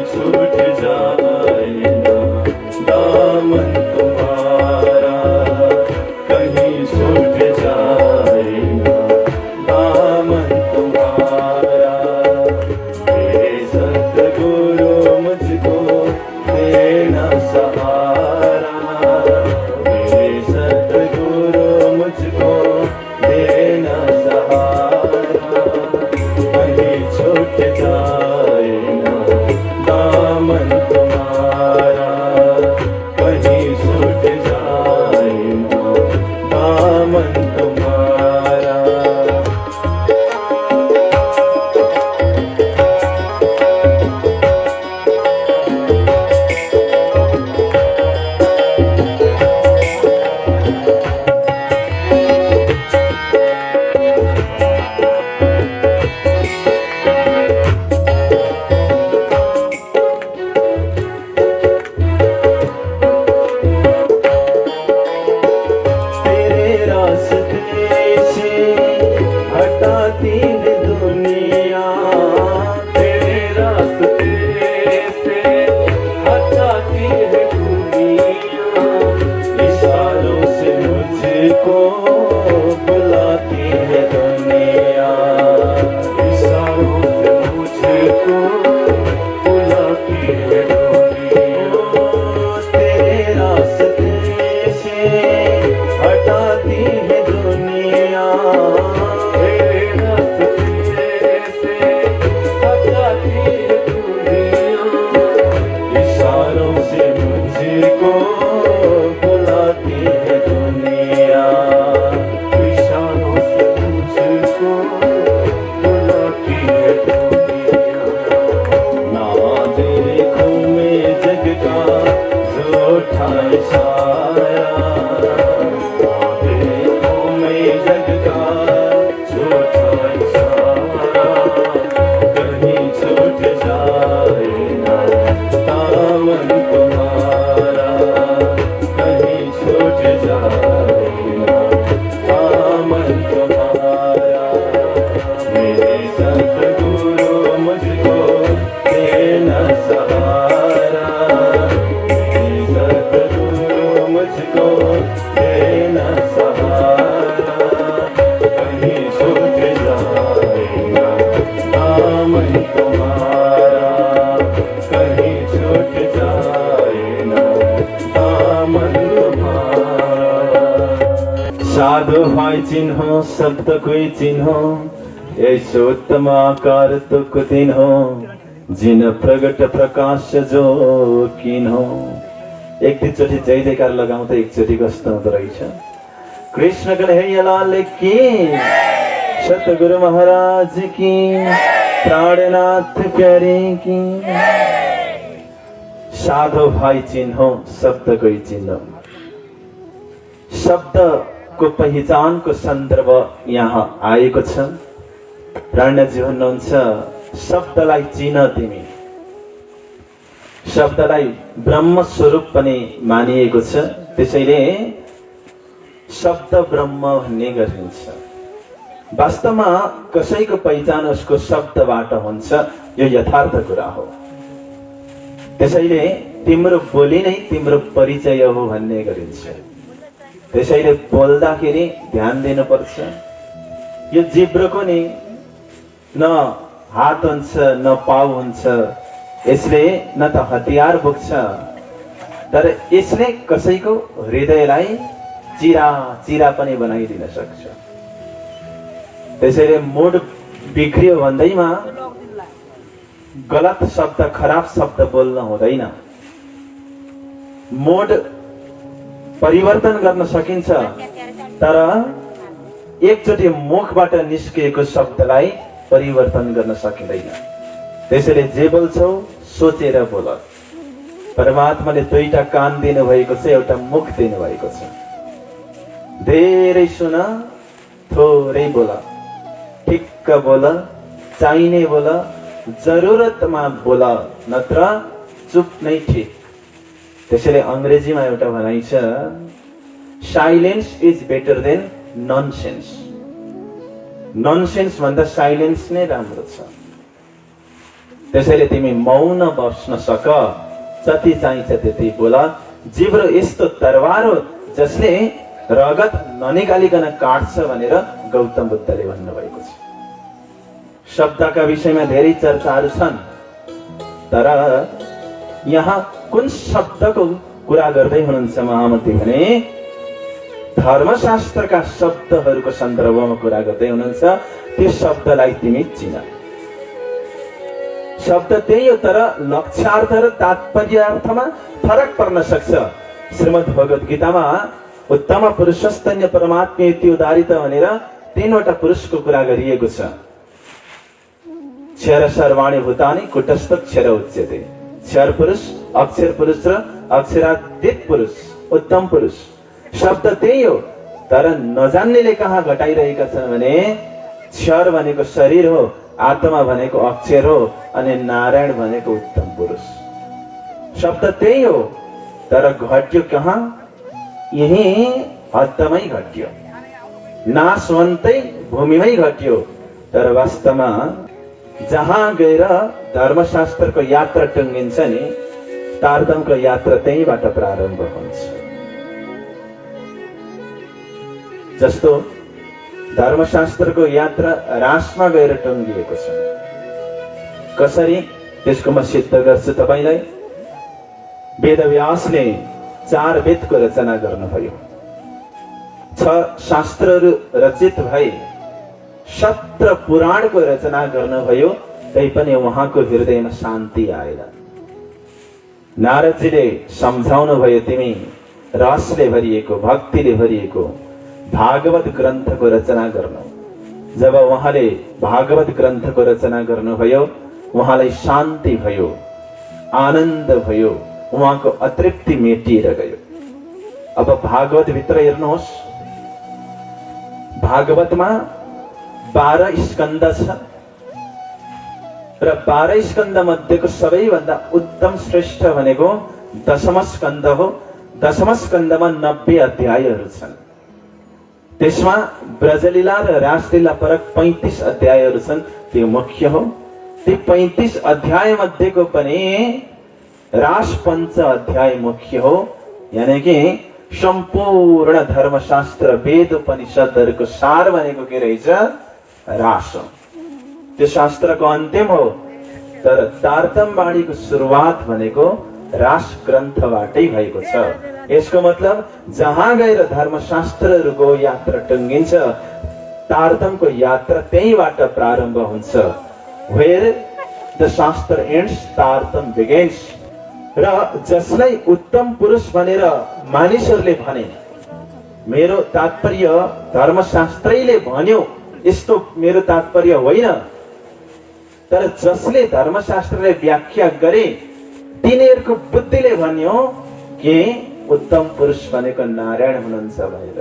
Speaker 2: छूट जाए ना दामन तुम्हारा, को बुलाती है दुनिया, इशारों से मुझको बुलाती है दुनिया। ना देखूं मैं जग का झूठा इशारा, ना देखूं मैं जग का झूठा इशारा, कहीं छूट जाए ना दामन तुम्हारा, कहीं छूट जाए ना दामन तुम्हारा। मेरे सतगुरु मुझको देना सहारा, मेरे सतगुरु मुझको देना सहारा, कहीं छूट जाए ना दामन तुम्हारा, कहीं छूट जाए ना दामन तुम्हारा। साधु भाई चिन्ह शब्द कोई चिन्ह, ऐसो उत्तम आकार तुक दिन हो, जिन प्रगट प्रकाश जो किन हो। एकचोटि जय जयकार लगाउँदा एकचोटि कस्तो हुँदो रहेछ। कृष्ण कन्हैयालाल की, सतगुरु महाराज की, प्राणनाथ प्यारे की। साधु भाई चिन्ह शब्द कोई चिन्ह, शब्द को पहिचान को सन्दर्भ यहाँ आएको छ। प्राणजी भन्नुहुन्छ शब्दलाई चिन तिमी, शब्दलाई ब्रह्म स्वरूप पनि मानिएको छ, त्यसैले शब्द ब्रह्म भन्ने गरिन्छ। वास्तवमा कसैको पहिचान उसको शब्दबाट हुन्छ, यो यथार्थ कुरा हो। त्यसैले तिम्रो बोली नै तिम्रो परिचय हो भन्ने गरिन्छ। त्यसैले बोल्दाखेरि ध्यान दिनुपर्छ। यो जिब्रोको नि न हात हुन्छ न पाउ हुन्छ, यसले न त हतियार बोक्छ, तर यसले कसैको हृदयलाई चिरा चिरा पनि बनाइदिन सक्छ। त्यसैले मुड बिग्रियो भन्दैमा गलत शब्द खराब शब्द बोल्न हुँदैन। मुड परिवर्तन गर्न सकिन्छ, तर एकचोटि मुखबाट निस्किएको शब्दलाई परिवर्तन गर्न सकिँदैन। त्यसैले जे बोल्छौ सोचेर बोल। परमात्माले दुईटा कान दिनु भएको छ, एउटा मुख दिनु भएको छ। धेरै सुन, थोरै बोल, ठिक्क बोल, चाहिने बोल, जरुरतमा बोल, नत्र चुप नै ठिक। त्यसैले अंग्रेजीमा एउटा भनाइ छ, silence is better than nonsense. Nonsense भन्दा साइलेन्स नै राम्रो छ। त्यसैले तिमी मौन बस्न सक, जति चाहिन्छ त्यति बोल। जिब्रो यस्तो तरवार हो जसले रगत ननिकालिकन काट्छ भनेर गौतम बुद्धले भन्नुभएको छ। शब्दका विषयमा धेरै चर्चाहरू छन्, तर यहाँ कुन शब्दको कुरा गर्दै हुनुहुन्छ महामती भने धर्मशास्त्रका शब्दहरूको सन्दर्भमा कुरा गर्दै हुनुहुन्छ। त्यो शब्दलाई तिमी चिन। शब्द त्यही हो, तर लक्ष्यार्थ र तात्पर्यार्थमा फरक पर्न सक्छ। श्रीमद् भगवत गीतामा उत्तम पुरुषस्तन्य परमात्मेति उदारित भनेर तीनवटा पुरुषको कुरा गरिएको छ। क्षर सर्वाणि भूतानि कुटस्थ क्षर उच्यते। क्षर पुरुष, अक्षर पुरुष र अक्षरातीत पुरुष, उत्तम पुरुष। शब्द त्यही हो, तर नजान्नेले कहाँ घटाइरहेका छन् भने क्षर भनेको शरीर हो, आत्मा भनेको अक्षर हो, अनि नारायण भनेको उत्तम पुरुष। शब्द त्यही हो, तर घट्यो कहाँ? यही हद्दमै घट्यो, नाशवन्तै भूमिमै घट्यो। तर वास्तवमा जहाँ गएर धर्मशास्त्रको यात्रा टुङ्गिन्छ नि, तारतमको यात्रा त्यहीबाट प्रारम्भ हुन्छ। जस्तो धर्मशास्त्रको यात्रा रासमा गएर टुङ्गिएको छ। कसरी त्यसको म सिद्ध गर्छु तपाईलाई। वेदव्यासले 4 वेदको रचना गर्नुभयो, 6 शास्त्रहरू रचित भए, 17 पुराणको रचना गर्नुभयो, तैपनि उहाँको हृदयमा शान्ति आएन। नारदजीले सम्झाउनु भयो, तिमी रसले भरिएको, भक्तिले भरिएको भागवत ग्रन्थको रचना गर्नु। जब उहाँले भागवत ग्रन्थको रचना गर्नुभयो, उहाँलाई शान्ति भयो, आनन्द भयो, उहाँको अतृप्ति मेटिएर गयो। अब भागवत भित्र हेर्नुहोस्, भागवतमा 12 स्कन्द छ र 12 स्कन्द मध्येको सबैभन्दा उत्तम श्रेष्ठ भनेको 10औं स्कन्द हो। 10औं स्कन्दमा 90 अध्यायहरू छन्। त्यसमा ब्रजलीला र रासलीला परक 35 अध्यायहरू छन्। त्यो मुख्य हो। ती 35 अध्याय मध्येको पनि रास पञ्च अध्याय मुख्य हो। यानी कि सम्पूर्ण धर्मशास्त्र वेद उपनिषदहरूको सार भनेको के रहेछ? रास हो। त्यो शास्त्रको अन्तिम हो। तर तारतम वाणीको सुरुवात भनेको रास ग्रन्थबाटै भएको छ। यसको मतलब जहाँ गएर धर्मशास्त्रहरूको यात्रा टुङ्गिन्छ, तारतमको यात्रा त्यहीबाट प्रारम्भ हुन्छ। Where the शास्त्र ends, तारतम begins। र जसलाई उत्तम पुरुष भनेर मानिसहरूले भने, मेरो तात्पर्य धर्मशास्त्रैले भन्यो यस्तो मेरो तात्पर्य होइन, तर जसले धर्मशास्त्रले व्याख्या गरे तिनीहरूको बुद्धिले भन्यो कि उत्तम पुरुष भनेको नारायण हुनुहुन्छ भनेर,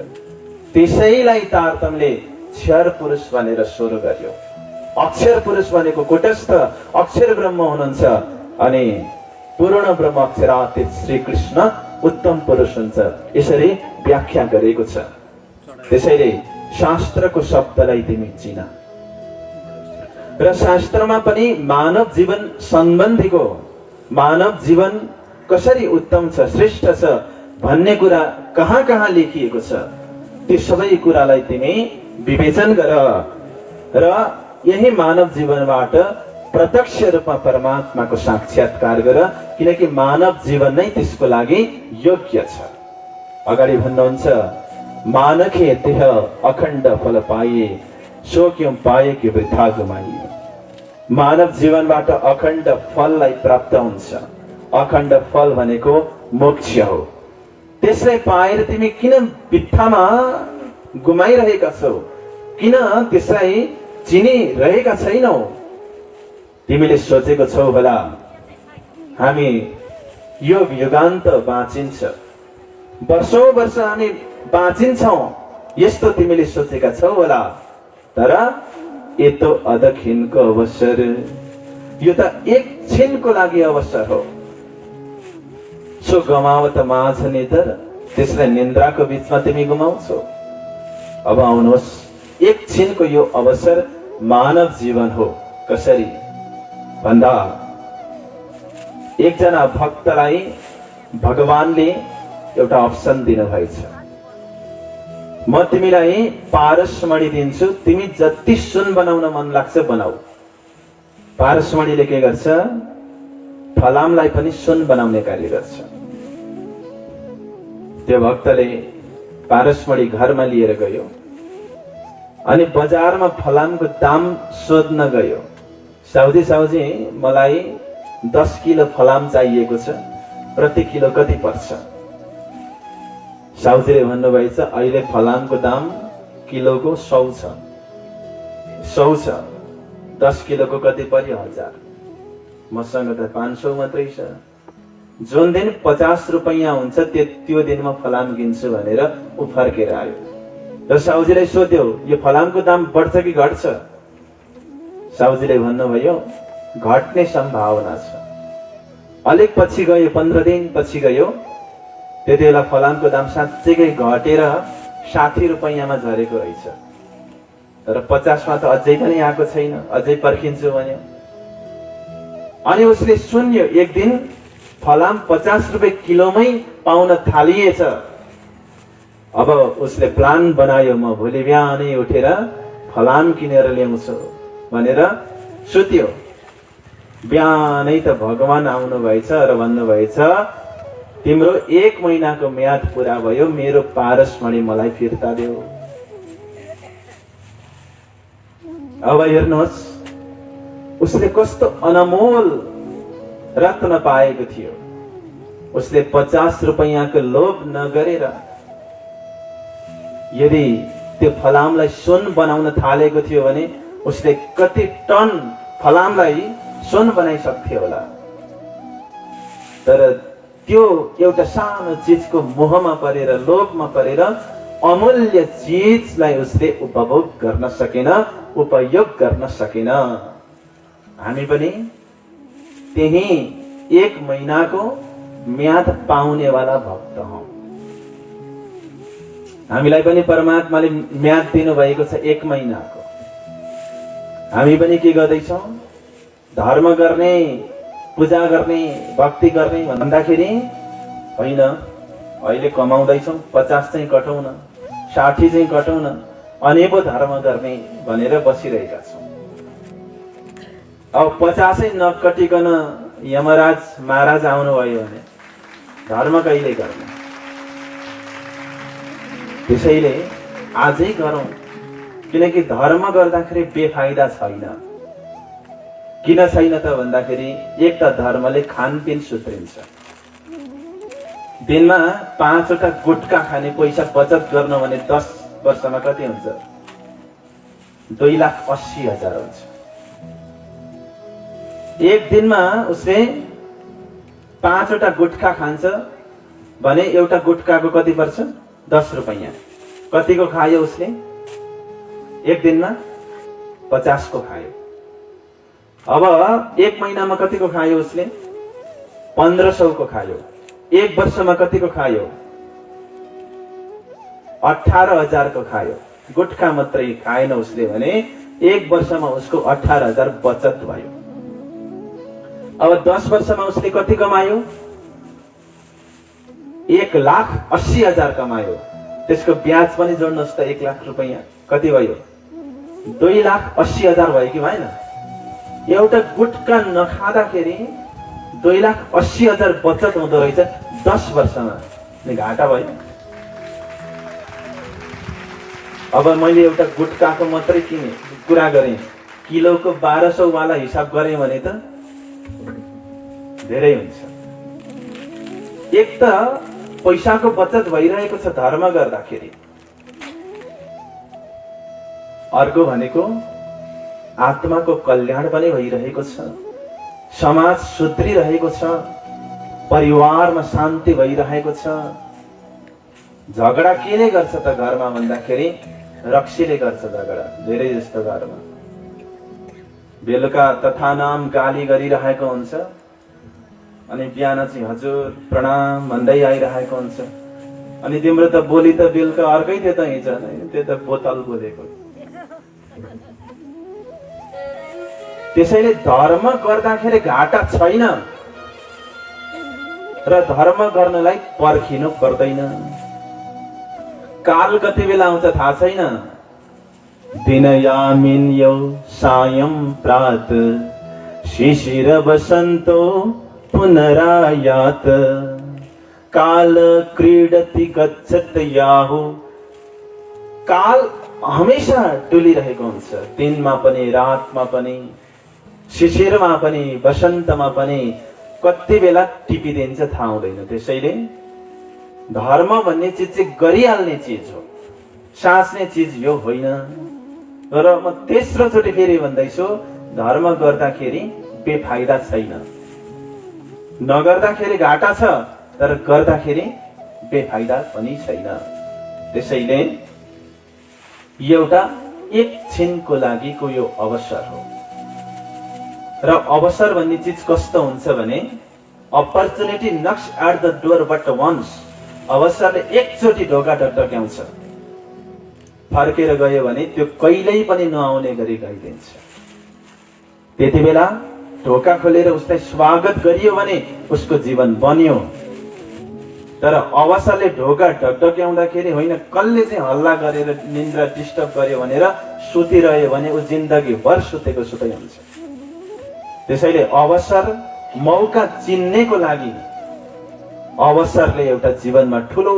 Speaker 2: त्यसैलाई तारतमले क्षर पुरुष भनेर सुरु गर्यो। अक्षर पुरुष भनेको कुटस्थ अक्षर ब्रह्म हुनुहुन्छ अनि पूर्ण ब्रह्म अक्षरातीत श्री कृष्ण उत्तम पुरुष हुन्छ। यसरी व्याख्या गरेको छ। त्यसैले शास्त्रको शब्दलाई तिमी चिन। र शास्त्रमा पनि मानव जीवन सम्बन्धीको, मानव जीवन कसरी उत्तम छ, श्रेष्ठ छ भन्ने कुरा कहाँ कहाँ लेखिएको छ, त्यो सबै कुरालाई तिमी विवेचन गर र यही मानव जीवनबाट प्रत्यक्ष रूपमा परमात्माको साक्षात्कार गर, किनकि मानव जीवन नै त्यसको लागि योग्य छ। अगाडि भन्नुहुन्छ, मानखे देह अखण्ड फल पाइए, सो क्यों पाए कि वृथा गुमाइए। मानव जीवनबाट अखण्ड फललाई प्राप्त हुन्छ। अखण्ड फल भनेको मोक्ष हो। त्यसलाई पाएर तिमी किन बित्थामा गुमाइरहेका छौ? किन त्यसलाई चिनिरहेका छैनौ? तिमीले सोचेको छौ होला हामी युग युगान्त बाँचिन्छ, वर्षौं वर्ष हामी बाँचिन्छौँ, यस्तो तिमीले सोचेका छौ होला। तर यतो अदखिनको अवसर, यो त एक क्षणको लागि अवसर हो। सो गमावत माझ निद्र, त्यसलाई निन्द्राको बीचमा तिमी गुमाउँछौ। अब आउनुहोस्, एक क्षणको यो अवसर मानव जीवन हो। कसरी भन्दा, एकजना भक्तलाई भगवानले एउटा अप्सन दिनुभएछ, म तिमीलाई पारसमणि दिन्छु, तिमी जति सुन बनाउन मन लाग्छ बनाऊ। पारसमणिले के गर्छ? फलामलाई पनि सुन बनाउने कार्य गर्छ। त्यो भक्तले पारसमणि घरमा लिएर गयो अनि बजारमा फलामको दाम सोध्न गयो। साउजी साउजी, मलाई 10 किलो फलाम चाहिएको छ, प्रति किलो कति पर्छ? साउजीले भन्नुभएछ, अहिले फलामको दाम किलोको 100 छ। 100 छ, 10 किलोको कति पर्यो? 1000। मसँग त 500 मात्रै छ। जुन दिन 50 रुपैयाँ हुन्छ त्यो दिनमा फलाम किन्छु भनेर ऊ फर्केर आयो र साउजीलाई सोध्यो, यो फलामको दाम बढ्छ कि घट्छ? साउजीले भन्नुभयो, घट्ने सम्भावना छ। अलिक पछि गयो, 15 दिन पछि गयो, त्यति बेला फलामको दाम साँच्चैकै घटेर 60 रुपैयाँमा झरेको रहेछ। तर 50 मा त अझै पनि आएको छैन, अझै पर्खिन्छु भन्यो। अनि उसले सुन्यो, एक दिन फलाम 50 रुपैयाँ किलोमै पाउन थालिएछ। अब उसले प्लान बनायो, म भोलि बिहानै उठेर फलाम किनेर ल्याउँछु भनेर सुत्यो। बिहानै त भगवान आउनु भएछ र भन्नुभएछ, तिम्रो 1 महिनाको म्याद पुरा भयो, मेरो पारसमणि मलाई फिर्ता देऊ। अब हेर्नुहोस्, उसले कस्तो अनमोल रत्न पाएको थियो। उसले 50 रुपैयाँको लोभ नगरेर यदि त्यो फलामलाई सुन बनाउन थालेको थियो भने उसले कति टन फलामलाई सुन बनाइसक्थ्यो होला। तर त्यो एउटा सानो चिजको मोहमा परेर, लोभमा परेर अमूल्य चिजलाई उसले उपभोग गर्न सकेन, उपयोग गर्न सकेन। हामी पनि त्यही 1 महिनाको म्याद पाउनेवाला भक्त हौं। हामीलाई पनि परमात्माले म्याद दिनुभएको छ 1 महिनाको। हामी पनि के गर्दैछौँ? धर्म गर्ने, पूजा गर्ने, भक्ति गर्ने भन्दाखेरि होइन, अहिले कमाउँदैछौँ 50 चाहिँ कटाउन, 60 चाहिँ कटाउन, अनि पो धर्म गर्ने भनेर बसिरहेका छौँ। अब 50 नकटिकन यमराज महाराज आउनुभयो भने धर्म कहिले गर्ने? त्यसैले आजै गरौँ, किनकि धर्म गर्दाखेरि बेफाइदा छैन। किन छैन त भन्दाखेरि एक त धर्मले खानपिन सुध्रिन्छ। दिनमा 5 वटा गुटखा खाने पैसा बचत गर्न भने 10 वर्षमा कति हुन्छ? 2,80,000 हुन्छ। एक दिनमा उसले 5 वटा गुटखा खान्छ भने एउटा गुटखाको कति पर्छ? 10 रुपैयाँ। कतिको खायो उसले? एक दिनमा 50 को खायो। अब 1 महिनामा कतिको खायो उसले? 1500 को खायो। 1 वर्षमा कतिको खायो? 18,000 को खायो। गुटखा मात्रै खाएन उसले भने 1 वर्षमा उसको 18,000 बचत भयो। अब 10 वर्षमा उसले कति कमायो? 1,80,000 कमायो। त्यसको ब्याज पनि जोड्नुहोस् त, 1 लाख रुपैयाँ कति भयो? 2,80,000 भयो कि भएन? एउटा गुटखा नखाँदाखेरि 2,80,000 बचत हुँदो रहेछ 10 वर्षमा। घाटा भयो। अब मैले एउटा गुटखाको मात्रै कुरा गरेँ, किलोको 1200 वाला हिसाब गरेँ भने त धेरै हुन्छ। एक त पैसाको बचत भइरहेको छ धर्म गर्दाखेरि, अर्को भनेको आत्माको कल्याण पनि भइरहेको छ, समाज सुध्रिरहेको छ, परिवारमा शान्ति भइरहेको छ। झगडा किन गर्छ त घरमा भन्दाखेरि रक्सीले गर्छ झगडा धेरै जस्तो घरमा। बेलुका तथा नाम गाली गरिरहेको हुन्छ, अनि बिहान चाहिँ हजुर प्रणाम भन्दै आइरहेको हुन्छ। अनि तिम्रो त बोली त बेलुका अर्कै थियो त, हिजो त्यो त बोतल बोलेको। त्यसैले धर्म गर्दाखेरि घाटा छैन र धर्म गर्नलाई पर्खिनु पर्दैन। काल कति बेला आउँछ थाहा छैन। दिनयामिन यौ सायं प्रात शिशिर वसन्तो पुनरायात काल क्रीडति गच्छत याहु। काल हमेशा डुलिरहेको हुन्छ, दिनमा पनि, रातमा पनि, शिशिरमा पनि, वसन्तमा पनि। कति बेला टिपिदिन्छ थाहा हुँदैन। त्यसैले धर्म भन्ने चिज चाहिँ गरिहाल्ने चिज हो, साँच्ने चिज यो होइन। र म तेस्रो चोटि फेरि भन्दैछु, धर्म गर्दाखेरि बेफाइदा छैन। नगर्दाखेरि घाटा छ, तर गर्दाखेरि बेफाइदा पनि छैन। त्यसैले एउटा एकछिनको लागिको यो अवसर हो। र अवसर भन्ने चिज कस्तो हुन्छ भने, opportunity knocks at the door but once. अवसरले एकचोटि ढोका ढकढक्याउँछ, फर्केर गयो भने त्यो कहिल्यै पनि नआउने गरी गइदिन्छ। त्यति बेला ढोका खोलेर उसलाई स्वागत गरियो भने उसको जीवन बन्यो। तर अवसरले ढोका ढकढक्याउँदाखेरि होइन, कसले चाहिँ हल्ला गरेर निन्द्रा डिस्टर्ब गर्यो भनेर सुतिरह्यो भने ऊ जिन्दगी भर सुतेको सुतै हुन्छ। त्यसैले अवसर, मौका चिन्नेको लागि अवसरले एउटा जीवनमा ठुलो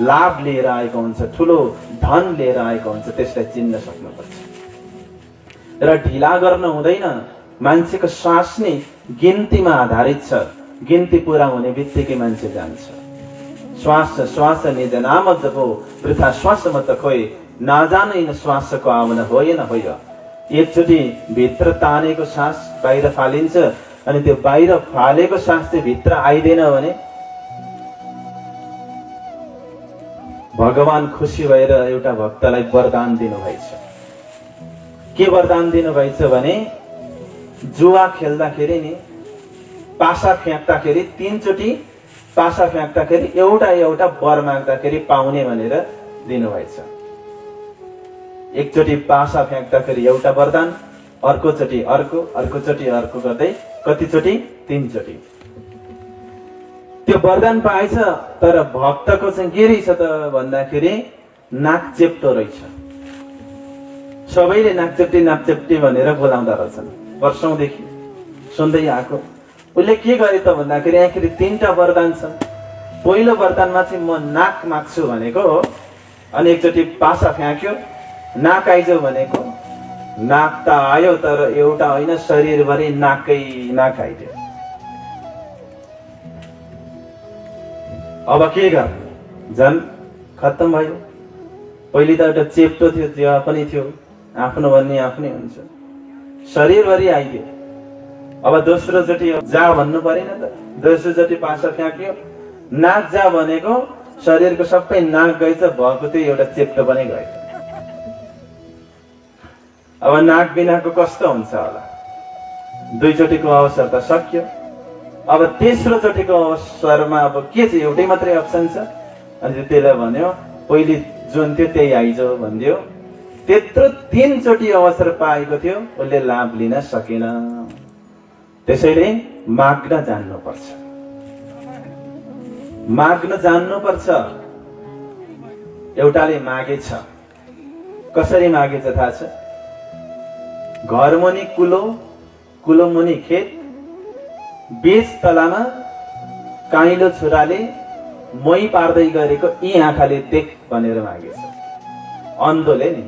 Speaker 2: लाभ लिएर आएको हुन्छ, ठुलो धन लिएर आएको हुन्छ। त्यसलाई चिन्न सक्नुपर्छ र ढिला गर्न हुँदैन। मान्छेको सास नै गिन्तीमा आधारित छ। गिन्ती पुरा हुने बित्तिकै मान्छे जान्छ। श्वास श्वास निज नाम जपो वृथा श्वास मत खोइ, नजानै श्वासको आउन होइन होइन। एकचोटि भित्र तानेको सास बाहिर फालिन्छ, अनि त्यो बाहिर फालेको सास चाहिँ भित्र आइदिएन भने भगवान खुसी भएर एउटा भक्तलाई वरदान दिनुभएछ। के वरदान दिनुभएछ भने जुवा खेल्दाखेरि नि पासा फ्याँक्दाखेरि 3 चोटि पासा फ्याँक्दाखेरि एउटा एउटा वर माग्दाखेरि पाउने भनेर दिनुभएछ। एकचोटि पासा फ्याँक्दाखेरि एउटा वरदान, अर्कोचोटि अर्को, अर्कोचोटि अर्को गर्दै कतिचोटि 3 चोटि त्यो वरदान पाएछ। तर भक्तको चाहिँ के रहेछ त भन्दाखेरि नाक चेप्टो रहेछ। सबैले नाकचेप्टी भनेर बोलाउँदा रहेछन्। वर्षौंदेखि सुन्दै आएको। उसले के गरे त भन्दाखेरि आखिर 3टा वरदान छन्। पहिलो वरदानमा चाहिँ म नाक माग्छु भनेको हो, अनि एकचोटि पासा फ्याँक्यो, नाक आइजो भनेको, नाक त आयो तर एउटा होइन, शरीरभरि नाकै नाक आइदियो। अब के गर्ने, झन् खत्तम भयो। पहिले त एउटा चेप्टो थियो, जेवा पनि थियो, आफ्नो भन्ने आफ्नै हुन्छ, शरीरभरि आइदियो। अब दोस्रोचोटि जा भन्नु परेन त, दोस्रोचोटि पासा फ्याँक्यो, नाक जा भनेको शरीरको सबै नाक गएछ, भएको त्यो एउटा चेप्टो पनि गएछ। अब नाक बिनाको कस्तो हुन्छ होला। 2 चोटिको अवसर त सक्यो। अब तेस्रो चोटिको अवसरमा अब के छ, एउटै मात्रै अप्सन छ। अनि त्यसले भन्यो पहिले जुन थियो त्यही आइजो भनिदियो। त्यत्रो 3 चोटि अवसर पाएको थियो, उसले लाभ लिन सकेन। त्यसैले माग्न जान्नुपर्छ, माग्न जान्नुपर्छ। एउटाले मागेछ, कसरी मागेछ थाहा छ? घर मुनि कुलो, कुलो मुनि खेत, बीच तलामा काइलो छोराले मै पार्दै गरेको यी आँखाले देख भनेर मागेछ। अन्धोले नि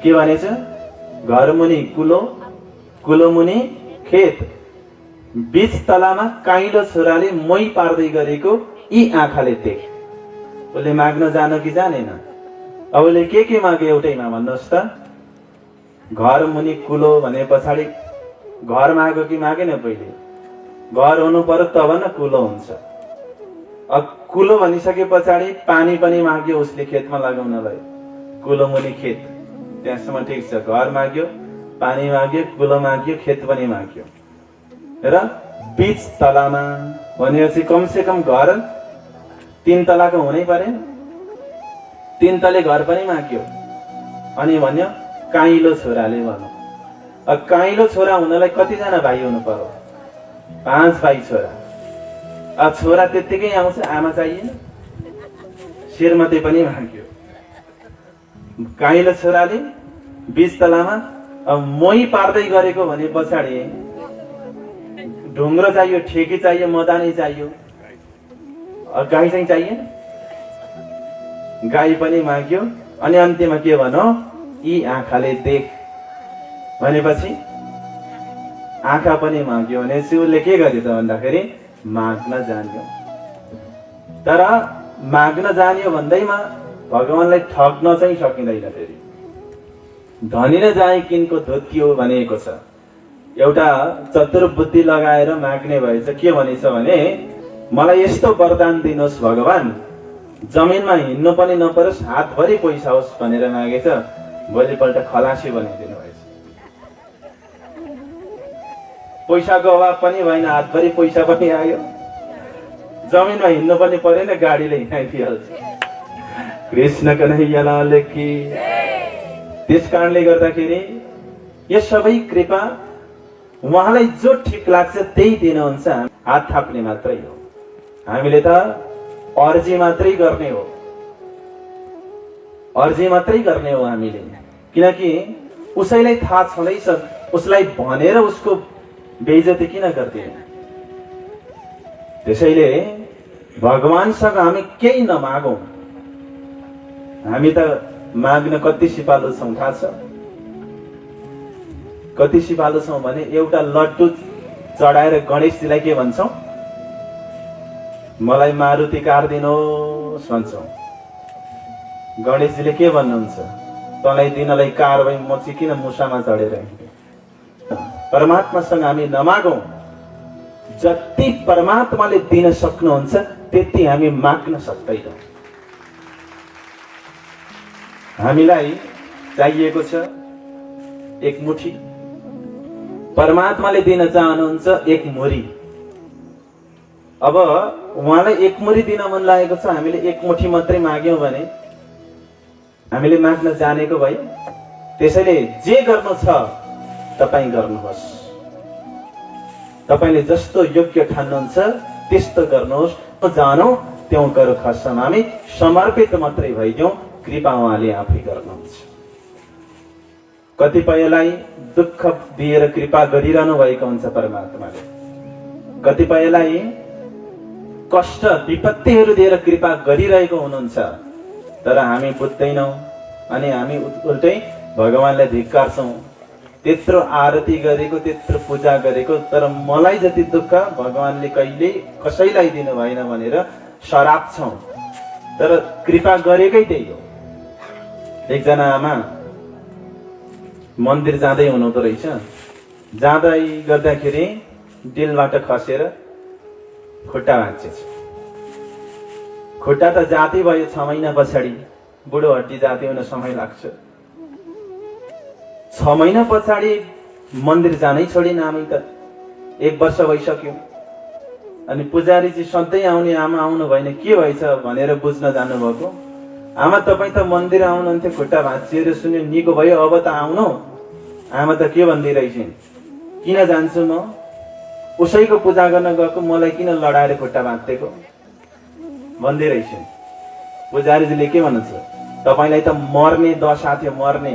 Speaker 2: के भनेछ? घर मुनि कुलो, कुलो मुनि खेत, बीच तलामा काइलो छोराले मै पार्दै गरेको यी आँखाले देख। उसले माग्न जान कि जानेन? अब उसले के मागे एउटैमा भन्नुहोस् त? घर मुनि कुलो भने पछाडि घर माग्यो कि मागेन? पहिले घर हुनु पर्यो तब न कुलो हुन्छ। अब कुलो भनिसके पछाडि पानी पनि माग्यो उसले खेतमा लगाउनलाई। कुलो मुनि खेत, त्यहाँसम्म ठिक छ। घर माग्यो, पानी माग्यो, कुलो माग्यो, खेत पनि माग्यो। र बीच तलामा भनेपछि कमसे कम घर 3 तलाको हुनै परेन? 3 तले घर पनि माग्यो। अनि भन्यो काइलो छोराले भन्यो। अब काइलो छोरा हुनलाई कतिजना भाइ हुनु पर्यो? 5 भाइ छोरा। अब छोरा त्यत्तिकै आउँछ, आमा चाहिएन? श्रीमती पनि माग्यो। काइलो छोराले बीच तलामा अब मै पार्दै गरेको भने पछाडि ढुङ्ग्रो चाहियो, ठेकी चाहियो, मदानी चाहियो, गाई चाहिँ चाहिएन? गाई पनि माग्यो। अनि अन्त्यमा के भनौँ? यी आँखाले देख भनेपछि आँखा पनि माग्यो भनेपछि उसले के गर्यो त भन्दाखेरि माग्न जान्यो। तर माग्न जान्यो भन्दैमा भगवानलाई ठग्न चाहिँ सकिँदैन। फेरि धनीले जाए किनको धोतियो भनेको छ। एउटा चतुर बुद्धि लगाएर माग्ने भएछ। के भनेछ भने मलाई यस्तो वरदान दिनुहोस् भगवान, जमिनमा हिँड्नु पनि नपरोस्, हातभरि पैसा होस् भनेर मागेछ। भोलिपल्ट खलासी बनाइदिनु भएछ। पैसाको अभाव पनि भएन, हातभरि पैसा पनि आयो, जमिनमा हिँड्नु पनि परेन, गाडीले हिँडाइदिइहाल्छ। कृष्ण कन्हैया लाल की। त्यस कारणले गर्दाखेरि यो सबै कृपा उहाँलाई जो ठिक लाग्छ त्यही दिनुहुन्छ। हात थाप्ने मात्रै हो, हामीले त अर्जी मात्रै गर्ने हो, अर्जी मात्रै गर्ने हो हामीले। किनकि उसैलाई थाहा छँदैछ, उसलाई भनेर उसको बेइज्जती किन गर्दिने? त्यसैले भगवानसँग हामी केही नमागौँ। हामी त माग्न कति सिपालु छौँ थाहा छ? कति सिपालु छौँ भने एउटा लड्डु चढाएर गणेशजीलाई के भन्छौँ? मलाई मारुति कार दिनुहोस् भन्छौँ। गणेशजीले के भन्नुहुन्छ? तँलाई दिनलाई कार भई म चाहिँ किन मुसामा चढेर हिँडेँ? परमात्मासँग हामी नमागौँ। जति परमात्माले दिन सक्नुहुन्छ त्यति हामी माग्न सक्दैनौँ। हामीलाई चाहिएको छ एक मुठी, परमात्माले दिन चाहनुहुन्छ एक मुरी। अब उहाँलाई एक मुरी दिन मन लागेको छ, हामीले एक मुठी मात्रै माग्यौँ भने हामीले माग्न जानेको भए। त्यसैले जे गर्नु छ तपाईँ गर्नुहोस्। तपाईले जस्तो योग्य ठान्नुहुन्छ त्यस्तो गर्नुहोस्। जानौँ त्यौं कर खस्छौँ। हामी समर्पित मात्रै भइदिउँ, कृपा उहाँले आफै गर्नुहुन्छ। कतिपयलाई दुःख दिएर कृपा गरिरहनु भएको हुन्छ परमात्माले, कतिपयलाई कष्ट विपत्तिहरू दिएर कृपा गरिरहेको हुनुहुन्छ। तर हामी बुझ्दैनौँ अनि हामी उल्टै भगवानलाई धिक्कार्छौँ। त्यत्रो आरती गरेको, त्यत्रो पूजा गरेको, तर मलाई जति दुःख भगवानले कहिले कसैलाई दिनु भएन भनेर सराप्छौँ। तर कृपा गरेकै त्यही हो। एकजना आमा मन्दिर जाँदै हुनुहुँदो रहेछ। जाँदै गर्दाखेरि डिलबाट खसेर खुट्टा भाँचिएछ। खुट्टा त जाति भयो 6 महिना पछाडि। बुढो हड्डी जाति हुन समय लाग्छ। 6 महिना पछाडि मन्दिर जानै छोडिन् आमै त। 1 वर्ष भइसक्यो। अनि पुजारी चाहिँ सधैँ आउने आमा आउनु भएन, के भएछ भनेर बुझ्न जानुभएको। आमा तपाईँ त मन्दिर आउनुहुन्थ्यो, खुट्टा भाँचिएर सुन्यो, निको भयो, अब त आउनु। आमा त के भन्दै रहेछन्? किन जान्छु म? उसैको पूजा गर्न गएको, मलाई किन लडाएर खुट्टा भाँचिएको भन्दै रहेछन्। पुजारीजीले के भन्नुहुन्छ? तपाईँलाई त मर्ने दशा थियो, मर्ने।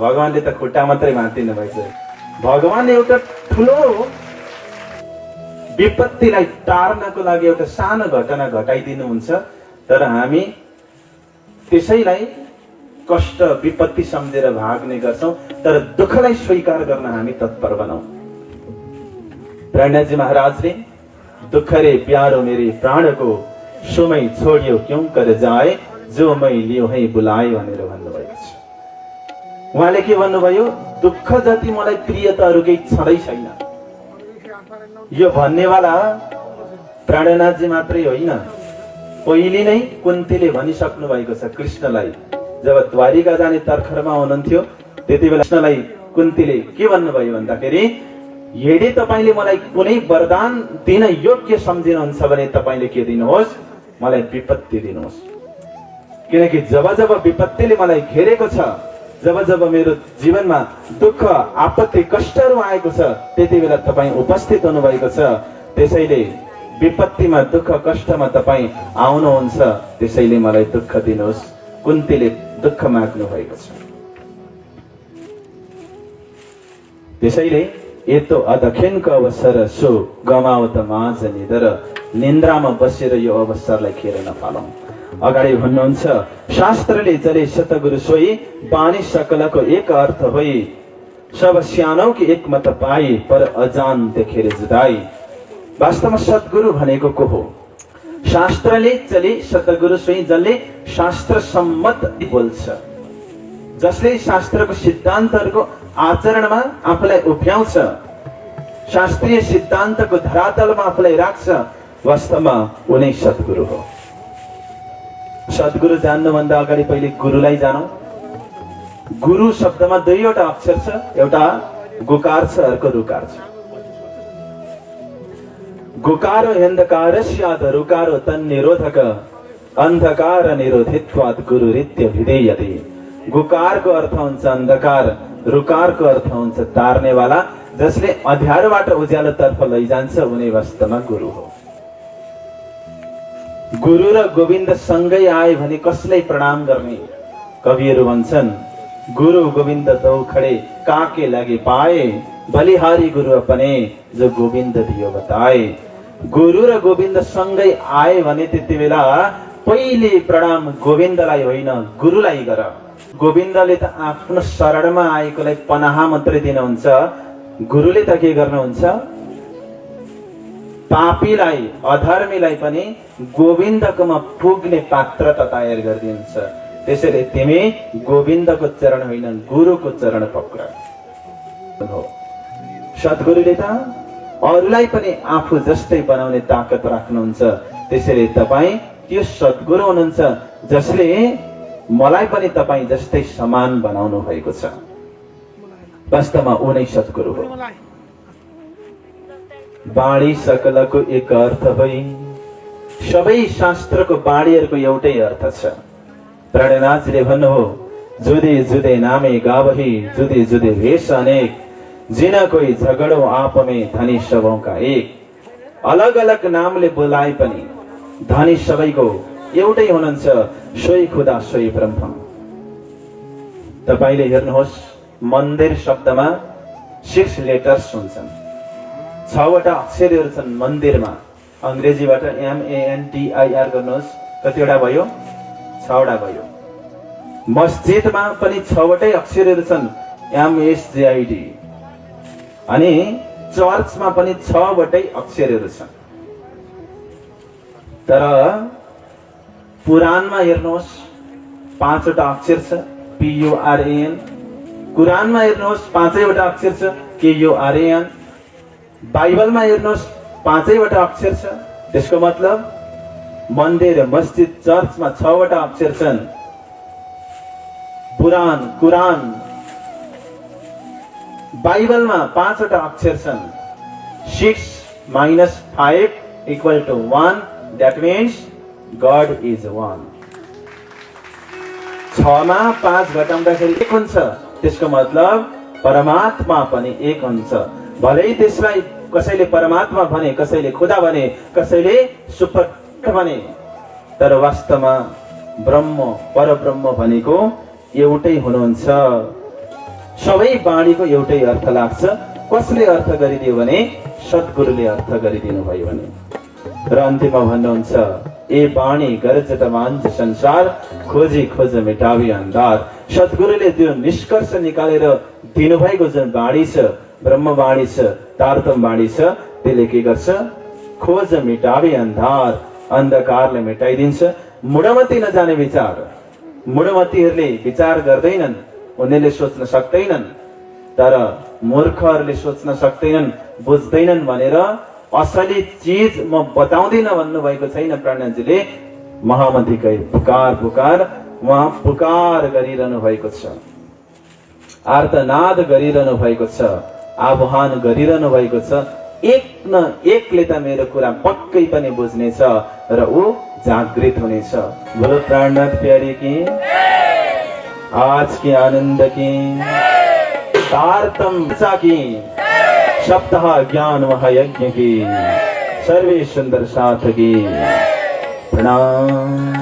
Speaker 2: भगवानले त खुट्टा मात्रै भाँचिदिनु भएछ। भगवानले एउटा ठुलो विपत्तिलाई टार्नको लागि एउटा सानो घटना घटाइदिनुहुन्छ। तर हामी त्यसैलाई कष्ट विपत्ति सम्झेर भाग्ने गर्छौं। तर दुःखलाई स्वीकार गर्न हामी तत्पर बनौं। प्रणजी महाराजले दुःख रे प्यारो मेरे प्राण को सुमै छोडियो क्यों कर जाए जो मै लियो है बुलाए भनेर भन्नुभएको छ। उहाँले के भन्नुभयो? दुःख जति मलाई प्रिय त अरू केही छँदै छैन। यो भन्नेवाला प्राणनाथजी मात्रै होइन, पहिले नै कुन्तीले भनिसक्नु भएको छ कृष्णलाई। जब द्वारिका जाने तर्खरमा हुनुहुन्थ्यो त्यति बेला कृष्णलाई कुन्तीले के भन्नुभयो भन्दाखेरि, यदि तपाईले मलाई कुनै वरदान दिन योग्य सम्झिनुहुन्छ भने तपाईले के दिनुहोस्? मलाई विपत्ति दिनुहोस्। किनकि जब जब विपत्तिले मलाई घेरेको छ, जब जब मेरो जीवनमा दुःख आपत्ति कष्टहरू आएको छ, त्यति बेला तपाईँ उपस्थित हुनुभएको छ। त्यसैले विपत्तिमा दुःख कष्टमा तपाईँ आउनुहुन्छ, त्यसैले मलाई दुःख दिनुहोस्। कुन्तीले दुःख माग्नु भएको छ। त्यसैले यतो अदखेनको अवसर सो गमाओ त माझ निदर, निन्द्रामा बसेर यो अवसरलाई खेर नफालौं। अगाडि भन्नुहुन्छ, शास्त्रले चले सतगुरु सोई, बानी सकलको एक अर्थ होई, सब स्यानौ कि एक मत पाई, पर अजान देखेर जुदाई। वास्तवमा सद्गुरु भनेको को हो? शास्त्रले चले सतगुरु सोई, जसले शास्त्र सम्मत बोल्छ, जसले शास्त्रको सिद्धान्तहरूको आचरणमा आफूलाई उभ्याउँछ, शास्त्रीय सिद्धान्तको धरातलमा आफूलाई राख्छ, वास्तवमा उनै सद्गुरु हो। सद्गुरु जान्नुभन्दा अगाडि पहिले गुरुलाई जानौं। गुरु शब्दमा दुईवटा अक्षर छ, एउटा गुकार छ, अर्को रुकार छ। गुकारो अन्धकारस्यात् रुकारो तन्निरोधक, अन्धकार निरोधित्वात् गुरुरित्य विधेयते। गुकारको अर्थ हुन्छ अन्धकार, रुकारको अर्थ हुन्छ तार्नेवाला, जसले अँध्यारोबाट उज्यालोतर्फ लैजान्छ, उनी वास्तवमा गुरु हो। गुरु र गोविन्द सँगै आए भने कसलाई प्रणाम गर्ने? कविहरू भन्छन्, गुरु गोविन्द दो खडे काके लागे पाए, बलिहारी गुरु अपने जो गोविन्द दियो बताए। गुरु र गोविन्द सँगै आए भने त्यति बेला पहिले प्रणाम गोविन्दलाई होइन, गुरुलाई गर। गोविन्दले त आफ्नो शरणमा आएकोलाई पनाहा मात्रै दिनुहुन्छ, गुरुले त के गर्नुहुन्छ? पापीलाई अधर्मीलाई पनि गोविन्दकोमा पुग्ने पात्रता तयार गरिदिन्छ। त्यसैले तिमी गोविन्दको चरण होइन गुरुको चरण पक्र। सद्गुरुले त अरूलाई पनि आफू जस्तै बनाउने ताकत राख्नुहुन्छ। त्यसैले तपाईँ त्यो सद्गुरु हुनुहुन्छ जसले मलाई पनि तपाईँ जस्तै समान बनाउनु भएको छ। वास्तवमा ऊ नै सद्गुरु हो। बाणी सकलको एक अर्थ भई, सबै शास्त्रको बाणीहरूको एउटै अर्थ छ। प्रणनाथजीले भन्नुभयो, जुदे जुदे नामे गावही, जुदे जुदे भेष अनेक, जिन कोही झगडो आप में धनी सबों का एक। अलग अलग नामले बोलाए पनि धनी सबैको एउटै हुनुहुन्छ, सोही खुदा सोही ब्रह्म। तपाईले हेर्नुहोस्, मन्दिर शब्दमा 6 लेटर्स हुन्छन्, 6वटा अक्षरहरू छन् मन्दिरमा। अंग्रेजीबाट MANDIR गर्नुहोस्, कतिवटा भयो? 6वटा भयो। मस्जिदमा पनि 6वटै अक्षरहरू छन्, MSJID। अनि चर्चमा पनि 6वटै अक्षरहरू छन्। तर पुराणमा हेर्नुहोस् 5वटा अक्षर छ, PURAN। कुरानमा हेर्नुहोस् 5वटा अक्षर छ, KURAN। बाइबलमा हेर्नुहोस् 5वटा अक्षर छ। त्यसको मतलब मन्दिर, मस्जिद, चर्चमा 6वटा अक्षर छन्। पुराण, कुरान, बाइबलमा 5वटा अक्षर छन्। 6 - 5 = 1। That means God is 1। 6 मा 5 घटाउँदाखेरि 1 हुन्छ। त्यसको मतलब परमात्मा पनि 1 हुन्छ। भलै त्यसलाई कसैले परमात्मा भने, कसैले खुदा भने, कसैले सुपर भने, तर वास्तवमा ब्रह्म, परब्रह्म भनेको एउटै हुनुहुन्छ। सबै बाणीको एउटै अर्थ लाग्छ। कसले अर्थ गरिदियो भने सद्गुरुले अर्थ गरिदिनु भयो भने। र अन्तिममा भन्नुहुन्छ, ए बाणी गरजट मान्छ संसार, खोजी खोज मेटावी अन्धार। सद्गुरुले त्यो निष्कर्ष निकालेर दिनुभएको जुन बाणी छ, ब्रह्म बाणी छ, तारतम बाणी छ, त्यसले के गर्छ? खोज मेटावी अन्धार, अन्धकारले मेटाइदिन्छ। मुडमती नजाने विचार, मुडमतीहरूले विचार गर्दैनन्, उनीहरूले सोच्न सक्दैनन्। तर मूर्खहरूले सोच्न सक्दैनन्, बुझ्दैनन् भनेर असली चीज म बताउँदिन भन्नुभएको छैन प्रणनाथजीले। महामतीकै पुकार पुकार उहाँ पुकार गरिरहनु भएको छ, आर्तनाद गरिरहनु भएको छ, आह्वान गरिरहनु भएको छ। एक न एकले त मेरो कुरा पक्कै पनि बुझ्नेछ र ऊ जागृत हुनेछ। बोलो प्राणनाथ प्यारी की, आज की आनंद की, तारतम की, सप्ताह ज्ञान महायज्ञ की, सर्वे सुंदर साथ की। प्रणाम।